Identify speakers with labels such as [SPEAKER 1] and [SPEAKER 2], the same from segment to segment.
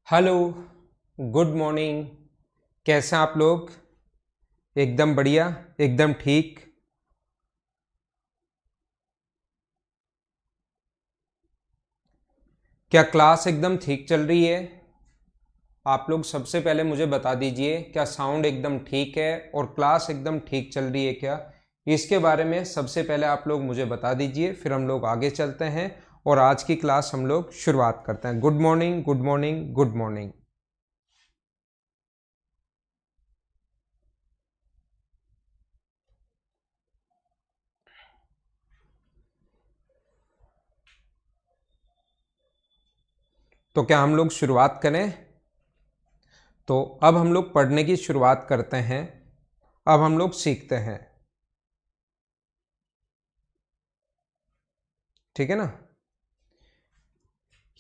[SPEAKER 1] Hello, good morning. कैसे हैं आप लोग? एकदम बढ़िया, एकदम ठीक। क्या क्लास एकदम ठीक चल रही है? आप लोग सबसे पहले मुझे बता दीजिए, क्या साउंड एकदम ठीक है और क्लास एकदम ठीक चल रही है क्या? इसके बारे में सबसे पहले आप लोग मुझे बता दीजिए, फिर हम लोग आगे चलते हैं और आज की क्लास हम लोग शुरुआत करते हैं। Good morning, good morning, good morning. तो क्या हम लोग शुरुआत करें? तो अब हम लोग पढ़ने की शुरुआत करते हैं। अब हम लोग सीखते हैं, ठीक है ना?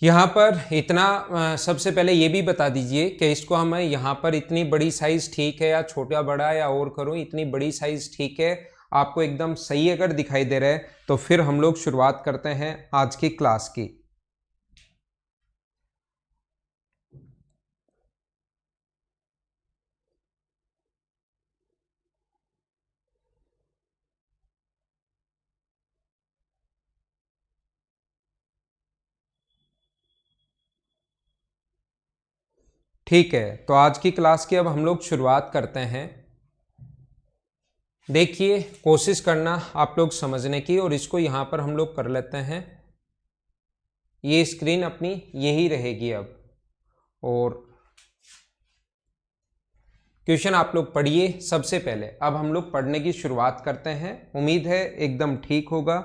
[SPEAKER 1] यहाँ पर इतना सबसे पहले ये भी बता दीजिए कि इसको हमें यहाँ पर इतनी बड़ी साइज ठीक है या छोटा बड़ा या और करूँ, इतनी बड़ी साइज ठीक है? आपको एकदम सही अगर दिखाई दे रहा है तो फिर हम लोग शुरुआत करते हैं आज की क्लास की। ठीक है, तो आज की क्लास की अब हम लोग शुरुआत करते हैं। देखिए, कोशिश करना आप लोग समझने की, और इसको यहाँ पर हम लोग कर लेते हैं। ये स्क्रीन अपनी यही रहेगी अब, और क्वेश्चन आप लोग पढ़िए सबसे पहले। अब हम लोग पढ़ने की शुरुआत करते हैं। उम्मीद है एकदम ठीक होगा।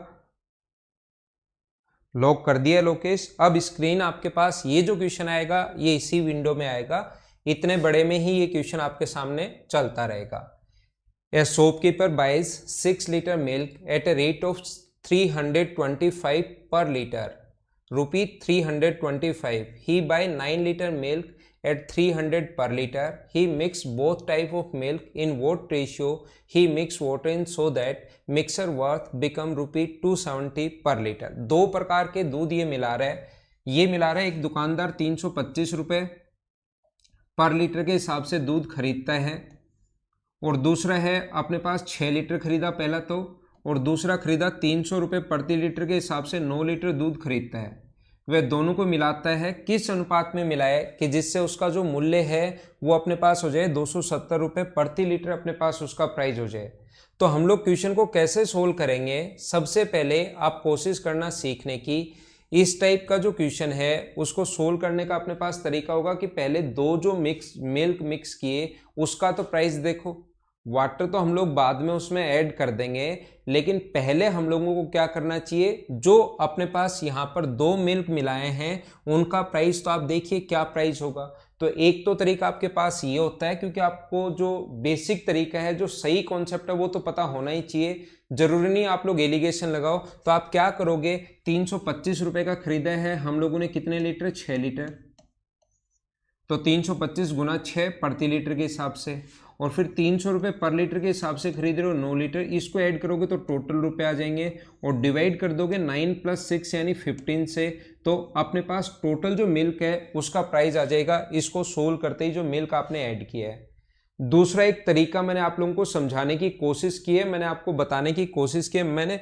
[SPEAKER 1] लॉक कर दिया लोकेश। अब स्क्रीन आपके पास ये जो क्वेश्चन आएगा ये इसी विंडो में आएगा। इतने बड़े में ही ये क्वेश्चन आपके सामने चलता रहेगा। A shopkeeper buys 6 litre milk at a rate of 325 per litre, rupee 325. He buy 9 liter milk at 300 per liter. He mix both type of milk in what ratio he mix water in so that mixer worth become rupee 270 per liter. दो प्रकार के दूध ये मिला रहा है। ये मिला रहा है, एक दुकानदार 325 रुपये पर लीटर के हिसाब से दूध खरीदता है, और दूसरा है अपने पास 6 लीटर खरीदा पहला तो, और दूसरा खरीदा 300 रुपये प्रति लीटर के हिसाब से 9 लीटर दूध खरीदता है। वह दोनों को मिलाता है, किस अनुपात में मिलाए कि जिससे उसका जो मूल्य है वो अपने पास हो जाए 270 रुपये प्रति लीटर, अपने पास उसका प्राइस हो जाए। तो हम लोग क्वेश्चन को कैसे सोल्व करेंगे? सबसे पहले आप कोशिश करना सीखने की, इस टाइप का जो क्वेश्चन है उसको सोल्व करने का अपने पास तरीका होगा कि पहले दो जो मिल्क मिक्स किए उसका तो प्राइस देखो। वाटर तो हम लोग बाद में उसमें ऐड कर देंगे, लेकिन पहले हम लोगों को क्या करना चाहिए, जो अपने पास यहाँ पर दो मिल्क मिलाए हैं उनका प्राइस तो आप देखिए क्या प्राइस होगा। तो एक तो तरीका आपके पास ये होता है, क्योंकि आपको जो बेसिक तरीका है, जो सही कॉन्सेप्ट है वो तो पता होना ही चाहिए। जरूरी नहीं आप लोग एलिगेशन लगाओ। तो आप क्या करोगे, 325 रुपए का खरीदा है हम लोगों ने, कितने लीटर? 6 लीटर। तो 325 गुना 6 प्रति लीटर के हिसाब से, और फिर 300 रुपये पर लीटर के हिसाब से खरीद रहे हो 9 लीटर। इसको ऐड करोगे तो टोटल रुपए आ जाएंगे, और डिवाइड कर दोगे 9 + 6 यानी 15 से, तो अपने पास टोटल जो मिल्क है उसका प्राइस आ जाएगा, इसको सोल्व करते ही जो मिल्क आपने ऐड किया है। दूसरा एक तरीका मैंने आप लोगों को समझाने की कोशिश की है, मैंने आपको बताने की कोशिश की है, मैंने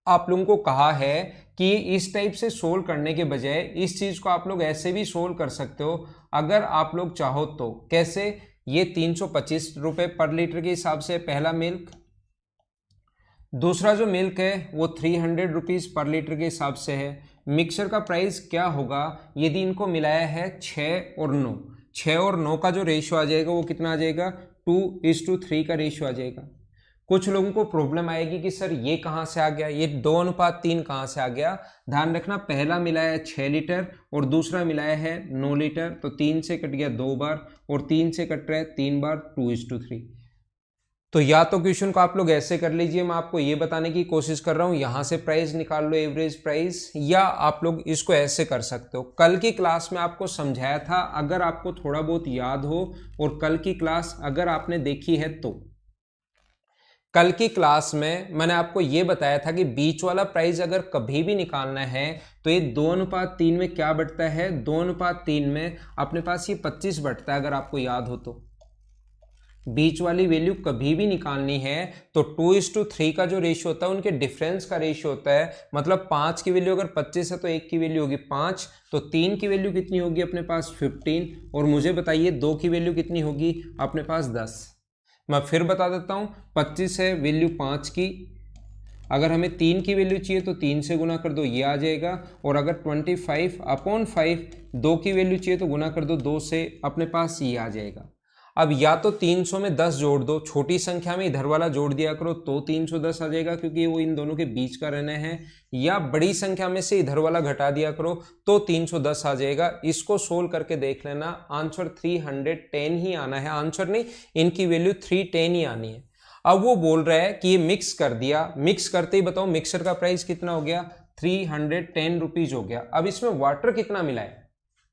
[SPEAKER 1] आप लोगों को कहा है कि इस टाइप से सोल्व करने के बजाय इस चीज को आप लोग ऐसे भी सोल्व कर सकते हो अगर आप लोग चाहो तो। कैसे? ये 325 रुपये पर लीटर के हिसाब से पहला मिल्क, दूसरा जो मिल्क है वो 300 रुपीज पर लीटर के हिसाब से है। मिक्सर का प्राइस क्या होगा यदि इनको मिलाया है 6 और 9? 6 और 9 का जो रेशियो आ जाएगा वो कितना आ जाएगा? 2:3 का रेशियो आ जाएगा। कुछ लोगों को प्रॉब्लम आएगी कि सर ये कहाँ से आ गया, ये 2:3 कहाँ से आ गया? ध्यान रखना, पहला मिलाया है 6 लीटर और दूसरा मिलाया है 9 लीटर, तो 3 से कट गया 2 बार, और 3 से कट रहा है 3 बार, 2:3। तो या तो क्वेश्चन को आप लोग ऐसे कर लीजिए, मैं आपको ये बताने की कोशिश कर रहा हूं, यहां से प्राइस निकाल लो एवरेज प्राइस, या आप लोग इसको ऐसे कर सकते हो। कल की क्लास में आपको समझाया था, अगर आपको थोड़ा बहुत याद हो और कल की क्लास अगर आपने देखी है तो। कल की क्लास में मैंने आपको ये बताया था कि बीच वाला प्राइस अगर कभी भी निकालना है तो ये 2:3 में क्या बढ़ता है, 2:3 में अपने पास ये 25 बढ़ता है। अगर आपको याद हो तो बीच वाली वैल्यू कभी भी निकालनी है तो 2:3 का जो रेशियो होता है उनके डिफरेंस का रेशियो होता है। मतलब 5 की वैल्यू अगर 25 है तो 1 की वैल्यू होगी 5, तो 3 की वैल्यू कितनी होगी अपने पास 15, और मुझे बताइए 2 की वैल्यू कितनी होगी अपने पास 10। मैं फिर बता देता हूँ, 25 है वैल्यू 5 की, अगर हमें 3 की वैल्यू चाहिए तो 3 से गुना कर दो, ये आ जाएगा। और अगर 25/5 2 की वैल्यू चाहिए तो गुना कर दो 2 से, अपने पास ये आ जाएगा। अब या तो 300 में 10 जोड़ दो, छोटी संख्या में इधर वाला जोड़ दिया करो तो 310 आ जाएगा क्योंकि वो इन दोनों के बीच का रहना है, या बड़ी संख्या में से इधर वाला घटा दिया करो तो 310 आ जाएगा। इसको सोल्व करके देख लेना, आंसर 310 ही आना है, आंसर नहीं, इनकी वैल्यू 310 ही आनी है। अब वो बोल रहा है कि ये मिक्स कर दिया, मिक्स करते ही बताओ मिक्सर का प्राइस कितना हो गया, 310 रुपीज हो गया। अब इसमें वाटर कितना मिला है,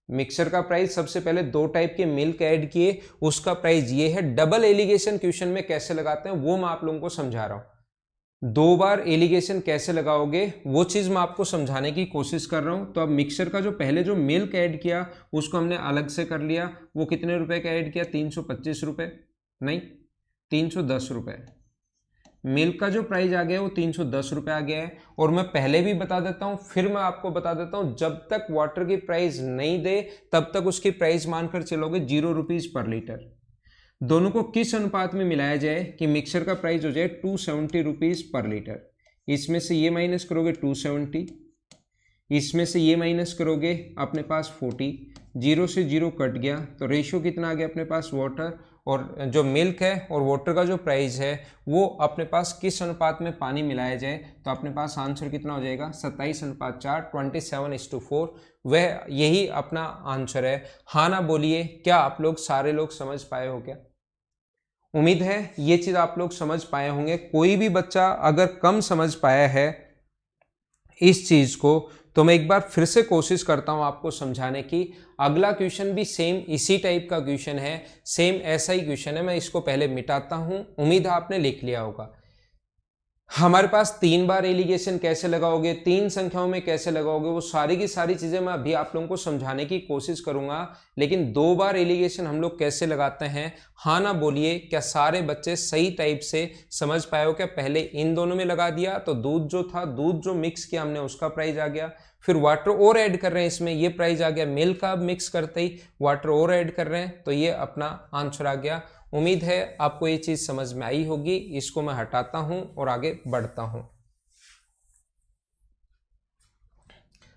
[SPEAKER 1] मिक्सर का प्राइस सबसे पहले 2 टाइप के मिल्क ऐड किए, उसका प्राइस ये है। डबल एलिगेशन क्वेश्चन में कैसे लगाते हैं वो मैं आप लोगों को समझा रहा हूं, 2 बार एलिगेशन कैसे लगाओगे वो चीज मैं आपको समझाने की कोशिश कर रहा हूं। तो अब मिक्सर का जो पहले जो मिल्क ऐड किया उसको हमने अलग से कर लिया, वो कितने रुपए का ऐड किया, 325 रुपए, नहीं 310 रुपए। मिल्क का जो प्राइस आ गया है वो 310 रुपए आ गया है। और मैं पहले भी बता देता हूं, फिर मैं आपको बता देता हूं, जब तक वाटर की प्राइस नहीं दे तब तक उसकी प्राइस मानकर चलोगे 0 रुपीज पर लीटर। दोनों को किस अनुपात में मिलाया जाए कि मिक्सर का प्राइस हो जाए 270 रुपीज पर लीटर। इसमें से ये माइनस करोगे 270, इसमें से ये माइनस करोगे अपने पास 40, 0 से 0 कट गया तो रेशियो कितना आ गया अपने पास, वाटर और जो मिल्क है और वाटर का जो प्राइस है वो अपने पास किस अनुपात में पानी मिलाया जाए, तो अपने पास आंसर कितना हो जाएगा 27:4, 27:4। वह यही अपना आंसर है। हाँ ना बोलिए, क्या आप लोग सारे लोग समझ पाए हो क्या? उम्मीद है ये चीज आप लोग समझ पाए होंगे। कोई भी बच्चा अगर कम समझ पाया है इस चीज को तो मैं एक बार फिर से कोशिश करता हूं आपको समझाने की। अगला क्वेश्चन भी सेम इसी टाइप का क्वेश्चन है, सेम ऐसा ही क्वेश्चन है। मैं इसको पहले मिटाता हूं, उम्मीद है आपने लिख लिया होगा। हमारे पास 3 बार एलिगेशन कैसे लगाओगे, 3 संख्याओं में कैसे लगाओगे, वो सारी की सारी चीजें मैं अभी आप लोगों को समझाने की कोशिश करूंगा। लेकिन 2 बार एलिगेशन हम लोग कैसे लगाते हैं, हाँ ना बोलिए, क्या सारे बच्चे सही टाइप से समझ पाए हो क्या? पहले इन दोनों में लगा दिया तो दूध जो था, दूध जो मिक्स किया हमने उसका प्राइस आ गया, फिर वाटर और ऐड कर रहे हैं इसमें, ये प्राइस आ गया। मिल्क का मिक्स करते ही वाटर और ऐड कर रहे हैं तो ये अपना आंसर आ गया। उम्मीद है आपको ये चीज समझ में आई होगी। इसको मैं हटाता हूं और आगे बढ़ता हूं।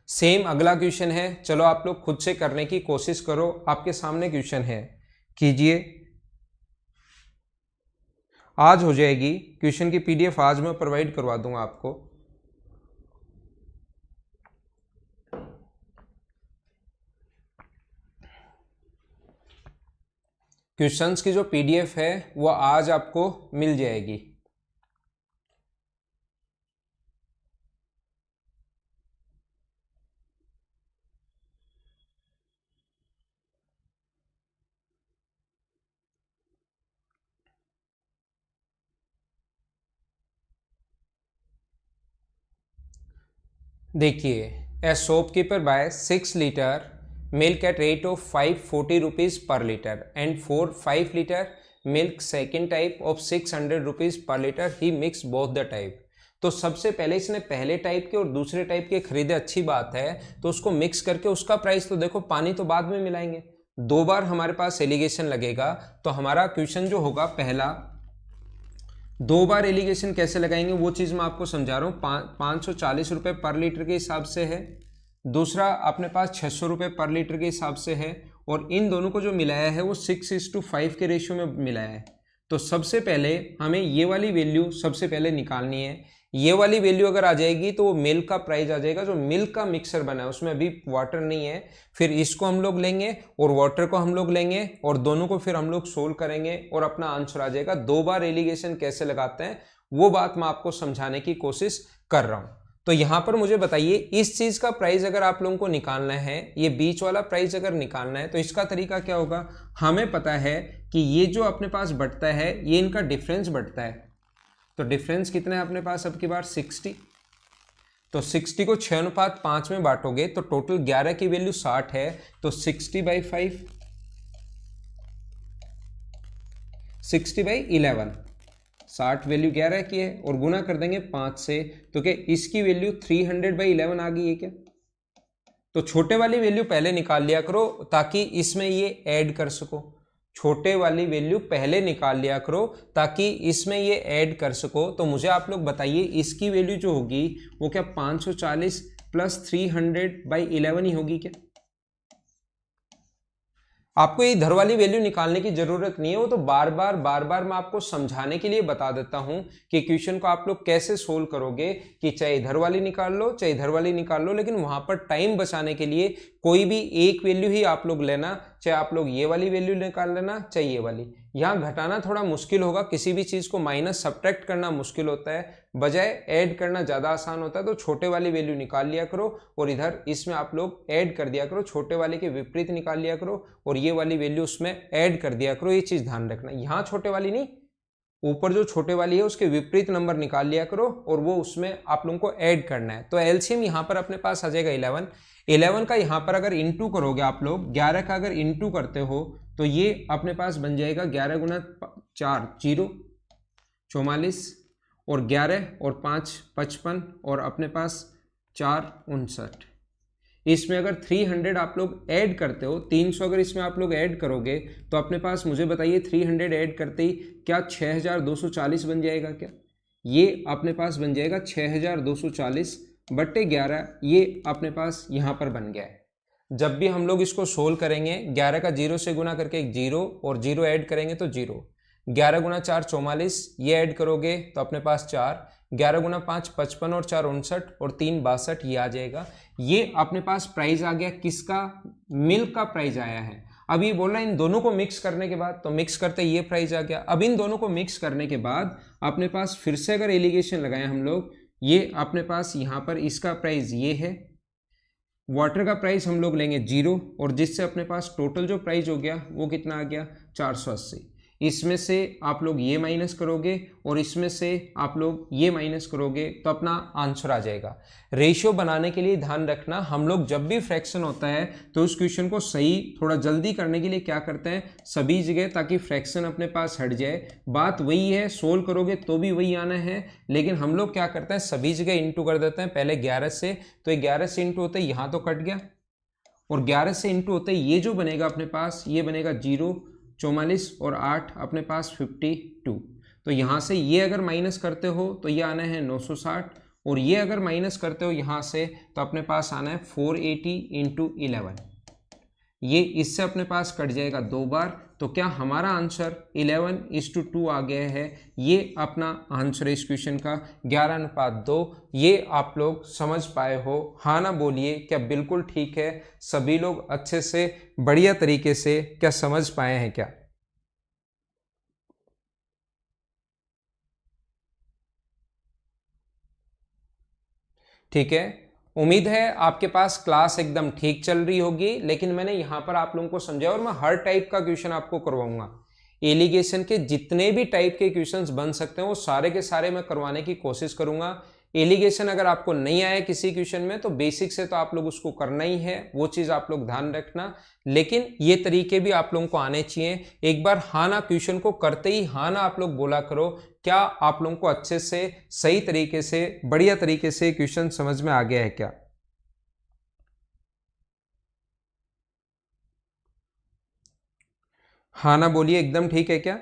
[SPEAKER 1] सेम अगला क्वेश्चन है, चलो आप लोग खुद से करने की कोशिश करो। आपके सामने क्वेश्चन है, कीजिए। आज हो जाएगी क्वेश्चन की पीडीएफ, आज मैं प्रोवाइड करवा दूंगा आपको। क्वेश्चंस की जो पीडीएफ है वो आज आपको मिल जाएगी। देखिए, a shopkeeper buy 6 litre milk at rate of 540 rupees per liter and for 5 liter milk second type of 600 rupees per liter he mixed both the type। तो सबसे पहले इसने पहले टाइप के और दूसरे टाइप के खरीदे, अच्छी बात है। तो उसको मिक्स करके उसका प्राइस तो देखो, पानी तो बाद में मिलाएंगे। 2 बार हमारे पास एलिगेशन लगेगा तो हमारा क्वेश्चन जो होगा पहला, 2 बार एलिगेशन कैसे लगाएंगे वो चीज मैं आपको समझा रहा हूँ। 540 रुपए पर लीटर के हिसाब से है, दूसरा अपने पास 600 रुपये पर लीटर के हिसाब से है, और इन दोनों को जो मिलाया है वो 6:5 के रेशियो में मिलाया है। तो सबसे पहले हमें ये वाली वैल्यू सबसे पहले निकालनी है। ये वाली वैल्यू अगर आ जाएगी तो वो मिल्क का प्राइस आ जाएगा, जो मिल्क का मिक्सर बना है उसमें अभी वाटर नहीं है। फिर इसको हम लोग लेंगे और वाटर को हम लोग लेंगे और दोनों को फिर हम लोग सोल्व करेंगे और अपना आंसर आ जाएगा। 2 बार एलिगेशन कैसे लगाते हैं वो बात मैं आपको समझाने की कोशिश कर रहा हूं। तो यहां पर मुझे बताइए, इस चीज का प्राइस अगर आप लोगों को निकालना है, ये बीच वाला प्राइस अगर निकालना है तो इसका तरीका क्या होगा। हमें पता है कि ये जो अपने पास बढ़ता है ये इनका डिफरेंस बढ़ता है। तो डिफरेंस कितना है अपने पास अब की बार 60। तो 60 को 6:5 में बांटोगे तो टोटल 11 की वैल्यू 60 है, तो 60/5, 60/11, 60 वैल्यू 11 की है और गुना कर देंगे 5 से, तो क्या इसकी वैल्यू 300/11 आ गई है क्या? तो छोटे वाली वैल्यू पहले निकाल लिया करो ताकि इसमें ये ऐड कर सको, छोटे वाली वैल्यू पहले निकाल लिया करो ताकि इसमें ये ऐड कर सको। तो मुझे आप लोग बताइए इसकी वैल्यू जो होगी वो क्या 540 + 300/11 ही होगी क्या? आपको ये इधर वाली वैल्यू निकालने की जरूरत नहीं है, वो तो बार बार मैं आपको समझाने के लिए बता देता हूं कि क्वेश्चन को आप लोग कैसे सोल्व करोगे, कि चाहे इधर वाली निकाल लो चाहे इधर वाली निकाल लो, लेकिन वहां पर टाइम बचाने के लिए कोई भी एक वैल्यू ही आप लोग लेना, चाहे आप लोग ये वाली वैल्यू निकाल लेना चाहे ये वाली। यहाँ घटाना थोड़ा मुश्किल होगा, किसी भी चीज को माइनस सब्ट्रैक्ट करना मुश्किल होता है, बजाय ऐड करना ज्यादा आसान होता है। तो छोटे वाली वैल्यू निकाल लिया करो और इधर इसमें आप लोग ऐड कर दिया करो, छोटे वाले के विपरीत निकाल लिया करो और ये वाली वैल्यू उसमें ऐड कर दिया करो। ये चीज ध्यान रखना, यहाँ छोटे वाली नहीं, ऊपर जो छोटे वाली है उसके विपरीत नंबर निकाल लिया करो और वो उसमें आप लोगों को ऐड करना है। तो एलसीएम यहाँ पर अपने पास आ जाएगा 11 का यहाँ पर अगर इंटू करोगे आप लोग, 11 का अगर इंटू करते हो तो ये अपने पास बन जाएगा 11 × 4 0, 44 और 11 और 5 55 और अपने पास 4 59। इसमें अगर 300 आप लोग ऐड करते हो, 300 अगर इसमें आप लोग ऐड करोगे तो अपने पास मुझे बताइए 300 ऐड करते ही क्या 6240 बन जाएगा क्या? ये अपने पास बन जाएगा 6240/11, ये अपने पास यहाँ पर बन गया है। जब भी हम लोग इसको सोल्व करेंगे 11 का 0 से गुना करके 0 और 0 ऐड करेंगे तो 0, 11 × 4 44, ये ऐड करोगे तो अपने पास 4, 11 × 5 55 और 4 59 और 3 62, ये आ जाएगा। ये अपने पास प्राइस आ गया किसका? मिल्क का प्राइस आया है। अब ये बोल रहा है इन दोनों को मिक्स करने के बाद, तो मिक्स करते ये प्राइस आ गया। अब इन दोनों को मिक्स करने के बाद अपने पास फिर से अगर एलिगेशन लगाए हम लोग, ये अपने पास यहाँ पर इसका प्राइस ये है, वाटर का प्राइस हम लोग लेंगे 0 और जिससे अपने पास टोटल जो प्राइस हो गया वो कितना आ गया 480। इसमें से आप लोग ये माइनस करोगे और इसमें से आप लोग ये माइनस करोगे तो अपना आंसर आ जाएगा। रेशियो बनाने के लिए ध्यान रखना, हम लोग जब भी फ्रैक्शन होता है तो उस क्वेश्चन को सही थोड़ा जल्दी करने के लिए क्या करते हैं सभी जगह, ताकि फ्रैक्शन अपने पास हट जाए। बात वही है, सोल्व करोगे तो भी वही आना है, लेकिन हम लोग क्या करते हैं सभी जगह इंटू कर देते हैं पहले 11 से, तो 11 से इंटू होते यहाँ तो कट गया और 11 से इंटू होते ये जो बनेगा अपने पास ये बनेगा 0, 44 और 8 अपने पास 52। तो यहाँ से ये अगर माइनस करते हो तो ये आना है 960 और ये अगर माइनस करते हो यहाँ से तो अपने पास आना है 480 × 11। ये इससे अपने पास कट जाएगा 2 बार, तो क्या हमारा आंसर 11:2 आ गया है। ये अपना आंसर है इस क्वेश्चन का 11:2। ये आप लोग समझ पाए हो? हाँ ना बोलिए, क्या बिल्कुल ठीक है? सभी लोग अच्छे से बढ़िया तरीके से क्या समझ पाए हैं क्या? ठीक है, उम्मीद है आपके पास क्लास एकदम ठीक चल रही होगी, लेकिन मैंने यहां पर आप लोगों को समझाया और मैं हर टाइप का क्वेश्चन आपको करवाऊंगा। एलिगेशन के जितने भी टाइप के क्वेश्चंस बन सकते हैं वो सारे के सारे मैं करवाने की कोशिश करूंगा। एलिगेशन अगर आपको नहीं आया किसी क्वेश्चन में तो बेसिक से तो आप लोग उसको करना ही है, वो चीज आप लोग ध्यान रखना, लेकिन ये तरीके भी आप लोगों को आने चाहिए। एक बार हाँ ना क्वेश्चन को करते ही हाँ ना आप लोग बोला करो, क्या आप लोगों को अच्छे से सही तरीके से बढ़िया तरीके से क्वेश्चन समझ में आ गया है क्या? हाँ ना बोलिए, एकदम ठीक है क्या?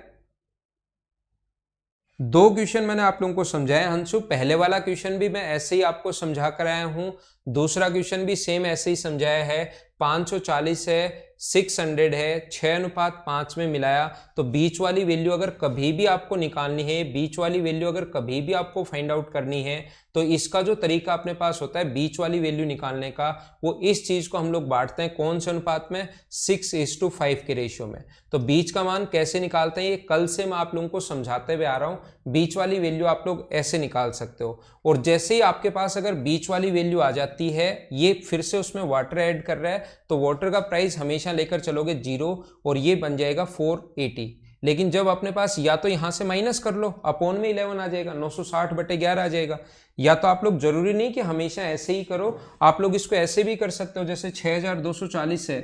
[SPEAKER 1] 2 क्वेश्चन मैंने आप लोगों को समझाया हंसु, पहले वाला क्वेश्चन भी मैं ऐसे ही आपको समझा कर आया हूं, दूसरा क्वेश्चन भी सेम ऐसे ही समझाया है। 540 है, 600 है, 6:5 में मिलाया, तो बीच वाली वैल्यू अगर कभी भी आपको निकालनी है, बीच वाली वैल्यू अगर कभी भी आपको फाइंड आउट करनी है तो इसका जो तरीका अपने पास होता है बीच वाली वैल्यू निकालने का, वो इस चीज को हम लोग बांटते हैं कौन से अनुपात में? 6:5 के रेशियो में। तो बीच का मान कैसे निकालते हैं ये कल से मैं आप लोगों को समझाते हुए आ रहा हूं। बीच वाली वैल्यू आप लोग ऐसे निकाल सकते हो, और जैसे ही आपके पास अगर बीच वाली वैल्यू आ जाती है, ये फिर से उसमें वाटर ऐड कर रहा है, तो वाटर का प्राइस हमेशा लेकर चलोगे 0 और ये बन जाएगा 480। लेकिन जब अपने पास या तो यहां से माइनस कर लो, अपॉन में 11 आ जाएगा, 960/11 आ जाएगा। या तो आप लोग जरूरी नहीं कि हमेशा ऐसे ही करो, आप लोग इसको ऐसे भी कर सकते हो, जैसे 6240 है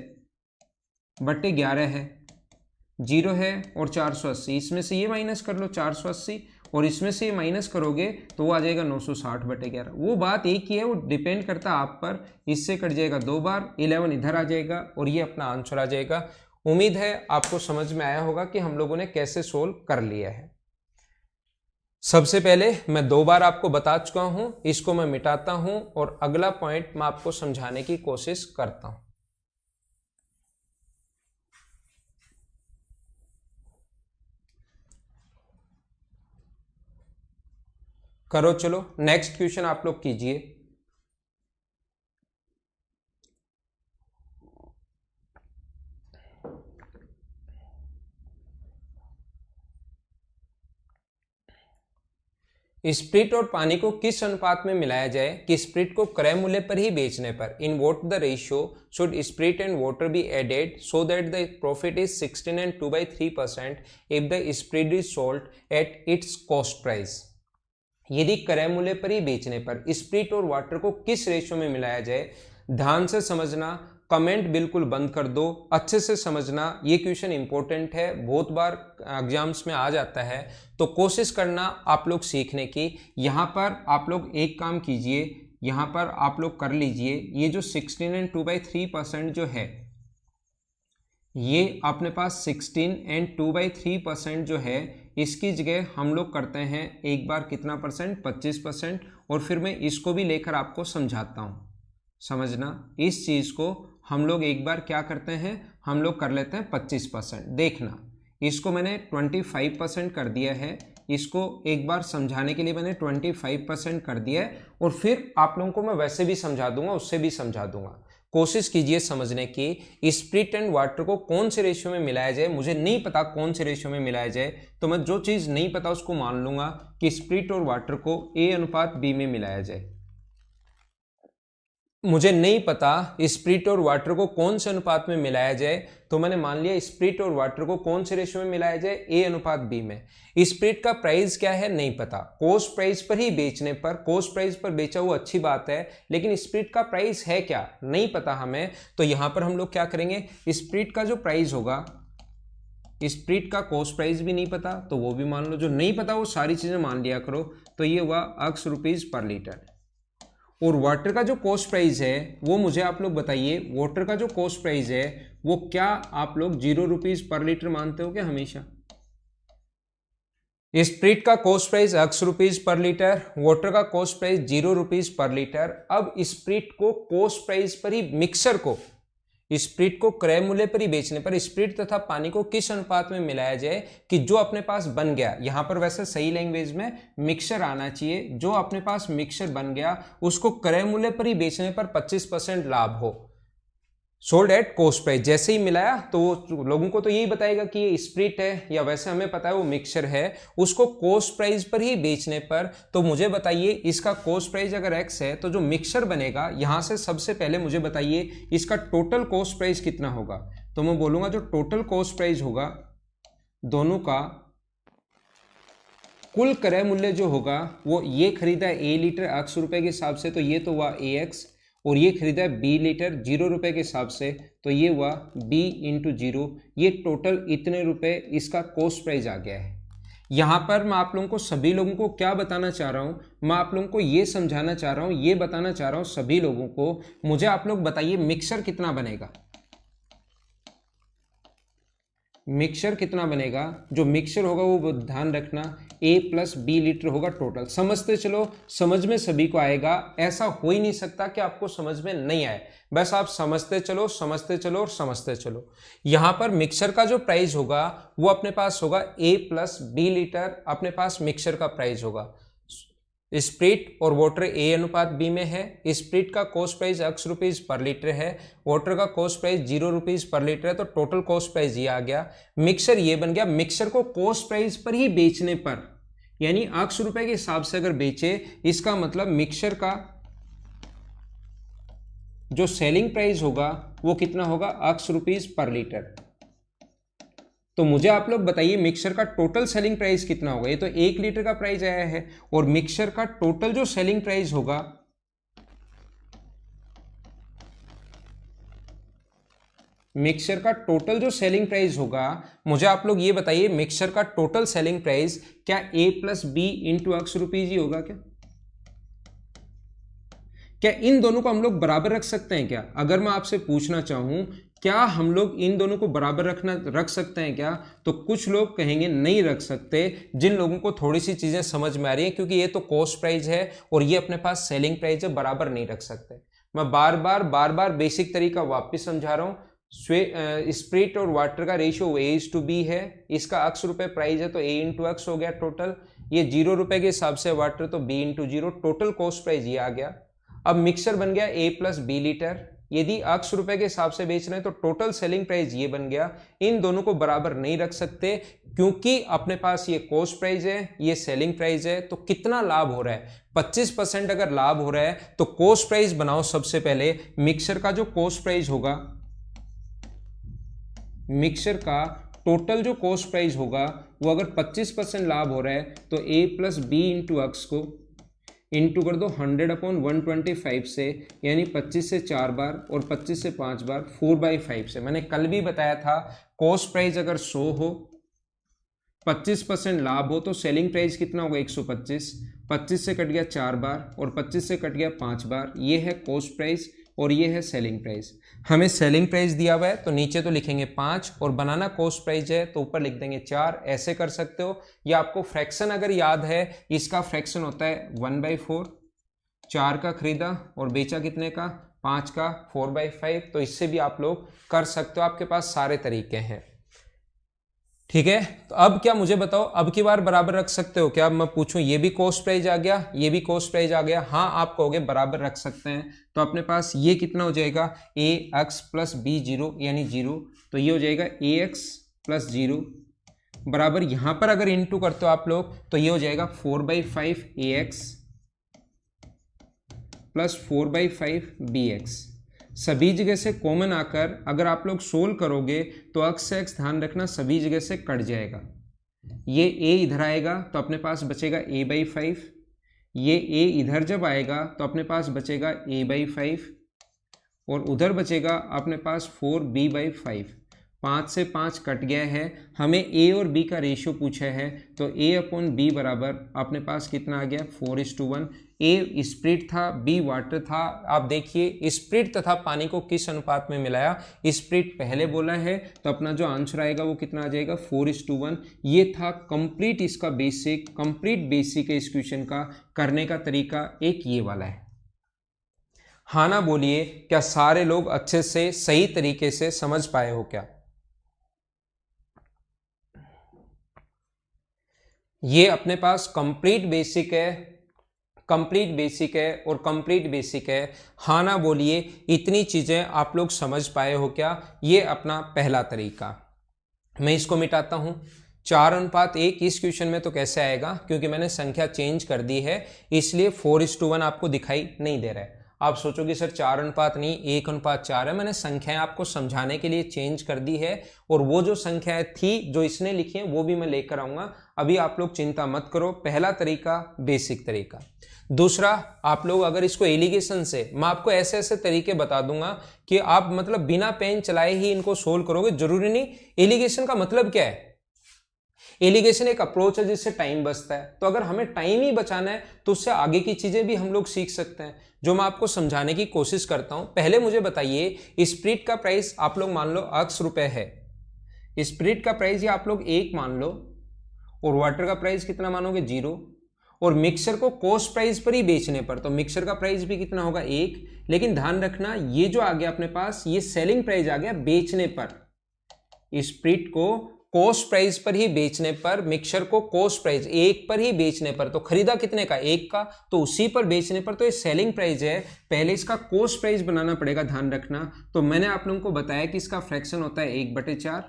[SPEAKER 1] बटे 11 है, 0 है और 480, इसमें से ये माइनस कर लो 480 और इसमें से ये माइनस करोगे तो वो आ जाएगा 960/11। वो बात एक ही है, वो डिपेंड करता है आप पर। इससे कट जाएगा 2 बार, 11 इधर आ जाएगा और ये अपना आंसर आ जाएगा। उम्मीद है आपको समझ में आया होगा कि हम लोगों ने कैसे सोल्व कर लिया है। सबसे पहले मैं 2 बार आपको बता चुका हूं, इसको मैं मिटाता हूं और अगला पॉइंट मैं आपको समझाने की कोशिश करता हूं। करो, चलो नेक्स्ट क्वेश्चन आप लोग कीजिए। स्प्रिट और पानी को किस अनुपात में मिलाया जाए कि स्प्रिट को क्रय मूल्य पर ही बेचने पर in what the ratio should spirit and water be added so that the profit is 16 and 2/3% if the spirit is sold at its cost price. यदि क्रय मूल्य पर ही बेचने पर स्प्रिट और वाटर को किस रेशियो में मिलाया जाए, ध्यान से समझना, कमेंट बिल्कुल बंद कर दो, अच्छे से समझना। ये क्वेश्चन इंपॉर्टेंट है, बहुत बार एग्जाम्स में आ जाता है, तो कोशिश करना आप लोग सीखने की। यहाँ पर आप लोग एक काम कीजिए, यहाँ पर आप लोग कर लीजिए, ये जो 16 and 2/3% जो है, ये अपने पास 16 and 2/3% जो है, इसकी जगह हम लोग करते हैं एक बार कितना परसेंट, 25%। और फिर मैं इसको भी लेकर आपको समझाता हूँ, समझना। इस चीज़ को हम लोग एक बार क्या करते हैं, हम लोग कर लेते हैं 25%। देखना, इसको मैंने 25% कर दिया है, इसको एक बार समझाने के लिए मैंने 25% कर दिया है, और फिर आप लोगों को मैं वैसे भी समझा दूंगा, उससे भी समझा दूंगा। कोशिश कीजिए समझने की। स्प्रिट एंड वाटर को कौन से रेशियो में मिलाया जाए, मुझे नहीं पता कौन से रेशियो में मिलाया जाए, तो मैं जो चीज़ नहीं पता उसको मान लूंगा कि स्प्रिट और वाटर को A/B में मिलाया जाए। मुझे नहीं पता स्प्रिट और वाटर को कौन से अनुपात में मिलाया जाए, तो मैंने मान लिया स्प्रिट और वाटर को कौन से रेशियो में मिलाया जाए, A/B में। स्प्रिट का प्राइस क्या है नहीं पता, कॉस्ट प्राइस पर ही बेचने पर, कॉस्ट प्राइस पर बेचा हुआ अच्छी बात है, लेकिन स्प्रिट का प्राइस है क्या नहीं पता हमें। तो यहां पर हम लोग क्या करेंगे, स्प्रिट का जो प्राइस होगा, स्प्रिट का कॉस्ट प्राइस भी नहीं पता तो वो भी मान लो, जो नहीं पता वो सारी चीजें मान लिया करो। तो ये हुआ X रुपीज पर लीटर। और वाटर का जो कॉस्ट प्राइस है वो मुझे आप लोग बताइए, वाटर का जो कॉस्ट प्राइस है वो क्या आप लोग 0 रुपीज पर लीटर मानते हो क्या हमेशा? स्प्रिट का cost price X rupees per litre, water का cost price 0 rupees per litre. अब स्प्रिट को कॉस्ट प्राइस पर ही, मिक्सर को, स्प्रिट को क्रय मूल्य पर ही बेचने पर स्प्रिट तथा पानी को किस अनुपात में मिलाया जाए कि जो अपने पास बन गया, यहां पर वैसे सही लैंग्वेज में मिक्सचर आना चाहिए, जो अपने पास मिक्सचर बन गया उसको क्रय मूल्य पर ही बेचने पर 25% लाभ हो, सोल्ड एट कॉस्ट प्राइस। जैसे ही मिलाया तो वो लोगों को तो यही बताएगा कि ये स्प्रिट है, या वैसे हमें पता है वो मिक्सचर है, उसको कॉस्ट प्राइस पर ही बेचने पर। तो मुझे बताइए इसका कॉस्ट प्राइस अगर X है तो जो मिक्सचर बनेगा, यहां से सबसे पहले मुझे बताइए इसका टोटल कॉस्ट प्राइस कितना होगा। तो मैं बोलूंगा जो टोटल कॉस्ट प्राइस होगा दोनों का कुल क्रय मूल्य जो होगा, वो ये खरीदा A लीटर X रुपए के हिसाब से, तो ये तो हुआ AX, और ये खरीदा है B लीटर 0 रुपए के हिसाब से, तो ये हुआ B इंटू 0। ये टोटल इतने रुपए इसका कॉस्ट प्राइस आ गया है। यहाँ पर मैं आप लोगों को, सभी लोगों को क्या बताना चाह रहा हूँ, मैं आप लोगों को ये समझाना चाह रहा हूँ, ये बताना चाह रहा हूँ सभी लोगों को। मुझे आप लोग बताइए मिक्सर कितना बनेगा, मिक्सचर कितना बनेगा। जो मिक्सचर होगा वो ध्यान रखना A + B लीटर होगा टोटल। समझते चलो, समझ में सभी को आएगा, ऐसा हो ही नहीं सकता कि आपको समझ में नहीं आए। बस आप समझते चलो, समझते चलो और समझते चलो। यहां पर मिक्सचर का जो प्राइस होगा वो अपने पास होगा A + B लीटर, अपने पास मिक्सचर का प्राइस होगा। स्प्रिट और वाटर A/B में है। स्प्रिट का cost price X rupees per litre है, वाटर का cost price 0 rupees per litre है, तो टोटल कॉस्ट प्राइस ये आ गया। मिक्सर ये बन गया, मिक्सर को कॉस्ट प्राइस पर ही बेचने पर, यानी X रुपए के हिसाब से अगर बेचे, इसका मतलब मिक्सर का जो सेलिंग प्राइस होगा वो कितना होगा, X रुपीज पर लीटर। तो मुझे आप लोग बताइए मिक्सचर का टोटल सेलिंग प्राइस कितना होगा। ये तो 1 लीटर का प्राइस आया है और मिक्सचर का टोटल जो सेलिंग प्राइस होगा, मिक्सचर का टोटल जो सेलिंग प्राइस होगा, मुझे आप लोग ये बताइए मिक्सचर का टोटल सेलिंग प्राइस क्या a plus B into X rupees ही होगा क्या? क्या इन दोनों को हम लोग बराबर रख सकते हैं क्या? अगर मैं आपसे पूछना चाहूं क्या हम लोग इन दोनों को बराबर रख सकते हैं क्या, तो कुछ लोग कहेंगे नहीं रख सकते, जिन लोगों को थोड़ी सी चीजें समझ में आ रही है, क्योंकि ये तो कॉस्ट प्राइस है और ये अपने पास सेलिंग प्राइस है, बराबर नहीं रख सकते। मैं बार बार बेसिक तरीका वापस समझा रहा हूँ। स्प्रिट और वाटर का रेशियो A/B है, इसका अक्स रुपए प्राइस है तो A इंटू एक्स हो गया टोटल, ये 0 रुपए के हिसाब से वाटर तो B into 0, total cost price ये आ गया। अब मिक्सर बन गया A प्लस बी लीटर, यदि अक्स रुपए के हिसाब से बेच रहे हैं तो टोटल सेलिंग प्राइस ये बन गया। इन दोनों को बराबर नहीं रख सकते क्योंकि अपने पास ये कॉस्ट प्राइस है, ये सेलिंग प्राइस है, तो कितना लाभ हो रहा है, 25% अगर लाभ हो रहा है तो कॉस्ट प्राइस बनाओ। सबसे पहले मिक्सर का जो कॉस्ट प्राइस होगा, मिक्सर का टोटल जो कॉस्ट प्राइस होगा वो अगर 25% लाभ हो रहा है तो A plus B into X को इंटू कर दो 100/125 से, यानी 25 से 4 बार और 25 से 5 बार 4/5 से। मैंने कल भी बताया था कॉस्ट प्राइस अगर 100 हो, 25% लाभ हो तो सेलिंग प्राइस कितना होगा 125, 25 से कट गया 4 बार और 25 से कट गया 5 बार, ये है कॉस्ट प्राइस और ये है सेलिंग प्राइस। हमें सेलिंग प्राइस दिया हुआ है तो नीचे तो लिखेंगे 5 और बनाना कॉस्ट प्राइस है तो ऊपर लिख देंगे 4, ऐसे कर सकते हो। या आपको फ्रैक्शन अगर याद है, इसका फ्रैक्शन होता है 1/4, 4 का खरीदा और बेचा कितने का, 5 का, 4/5, तो इससे भी आप लोग कर सकते हो, आपके पास सारे तरीके हैं। ठीक है, तो अब क्या मुझे बताओ, अब की बार बराबर रख सकते हो क्या? अब मैं पूछूं ये भी कॉस्ट प्राइस आ गया, ये भी कॉस्ट प्राइस आ गया, हाँ आप कहोगे बराबर रख सकते हैं, तो अपने पास ये कितना हो जाएगा ax प्लस बी 0 यानी 0, तो ये हो जाएगा ax प्लस 0 बराबर, यहां पर अगर इंटू करते हो आप लोग तो ये हो जाएगा 4/5 ax प्लस 4/5 bx। सभी जगह से कॉमन आकर अगर आप लोग सोल्व करोगे तो अक्स से एक्स ध्यान रखना सभी जगह से कट जाएगा, ये a इधर आएगा तो अपने पास बचेगा a/5, ये a इधर जब आएगा तो अपने पास बचेगा a/5 और उधर बचेगा अपने पास 4b/5। 5 से 5 कट गया है, हमें a और b का रेशियो पूछा है तो a/b बराबर अपने पास कितना आ गया 4:1। a स्प्रिट था, b वाटर था। आप देखिए स्प्रिट तथा पानी को किस अनुपात में मिलाया, स्प्रिट पहले बोला है तो अपना जो आंसर आएगा वो कितना आ जाएगा 4:1। ये था कंप्लीट इसका बेसिक, कंप्लीट बेसिक इस क्वेश्चन का करने का तरीका एक ये वाला है। हाँ ना बोलिए, क्या सारे लोग अच्छे से सही तरीके से समझ पाए हो क्या? ये अपने पास कंप्लीट बेसिक है, कंप्लीट बेसिक है और कंप्लीट बेसिक है। हाँ ना बोलिए, इतनी चीजें आप लोग समझ पाए हो क्या? ये अपना पहला तरीका। मैं इसको मिटाता हूं, 4:1 इस क्वेश्चन में तो कैसे आएगा, क्योंकि मैंने संख्या चेंज कर दी है इसलिए 4:1 आपको दिखाई नहीं दे रहा है। आप सोचोगे सर 4:1 नहीं 1:4 है, मैंने संख्याएं आपको समझाने के लिए चेंज कर दी है और वो जो संख्याएं थी जो इसने लिखी है वो भी मैं लेकर आऊंगा, अभी आप लोग चिंता मत करो। पहला तरीका बेसिक तरीका। दूसरा, आप लोग अगर इसको एलिगेशन से, मैं आपको ऐसे ऐसे तरीके बता दूंगा कि आप मतलब बिना पेन चलाए ही इनको सोल्व करोगे, जरूरी नहीं। एलिगेशन का मतलब क्या है? एलिगेशन एक अप्रोच है जिससे टाइम बचता है, तो अगर हमें टाइम ही बचाना है तो उससे आगे की चीजें भी हम लोग सीख सकते हैं, जो मैं आपको समझाने की कोशिश करता हूं। पहले मुझे बताइए स्प्रिट का प्राइस आप लोग मान लो x रुपए है, स्प्रिट का प्राइस ये आप लोग 1 मान लो और वाटर का प्राइस कितना मानोगे 0, और मिक्सर को कॉस्ट प्राइस पर ही बेचने पर तो मिक्सर का प्राइस भी कितना होगा 1। लेकिन ध्यान रखना ये जो आ गया अपने पास ये सेलिंग प्राइस आ गया बेचने पर, स्प्रिट को कॉस्ट प्राइस पर ही बेचने पर, मिक्सर को कॉस्ट प्राइस 1 पर ही बेचने पर, तो खरीदा कितने का 1 का, तो उसी पर बेचने पर तो ये सेलिंग प्राइस है। पहले इसका कॉस्ट प्राइस बनाना पड़ेगा, ध्यान रखना। तो मैंने आप लोगों को बताया कि इसका फ्रैक्शन होता है 1/4,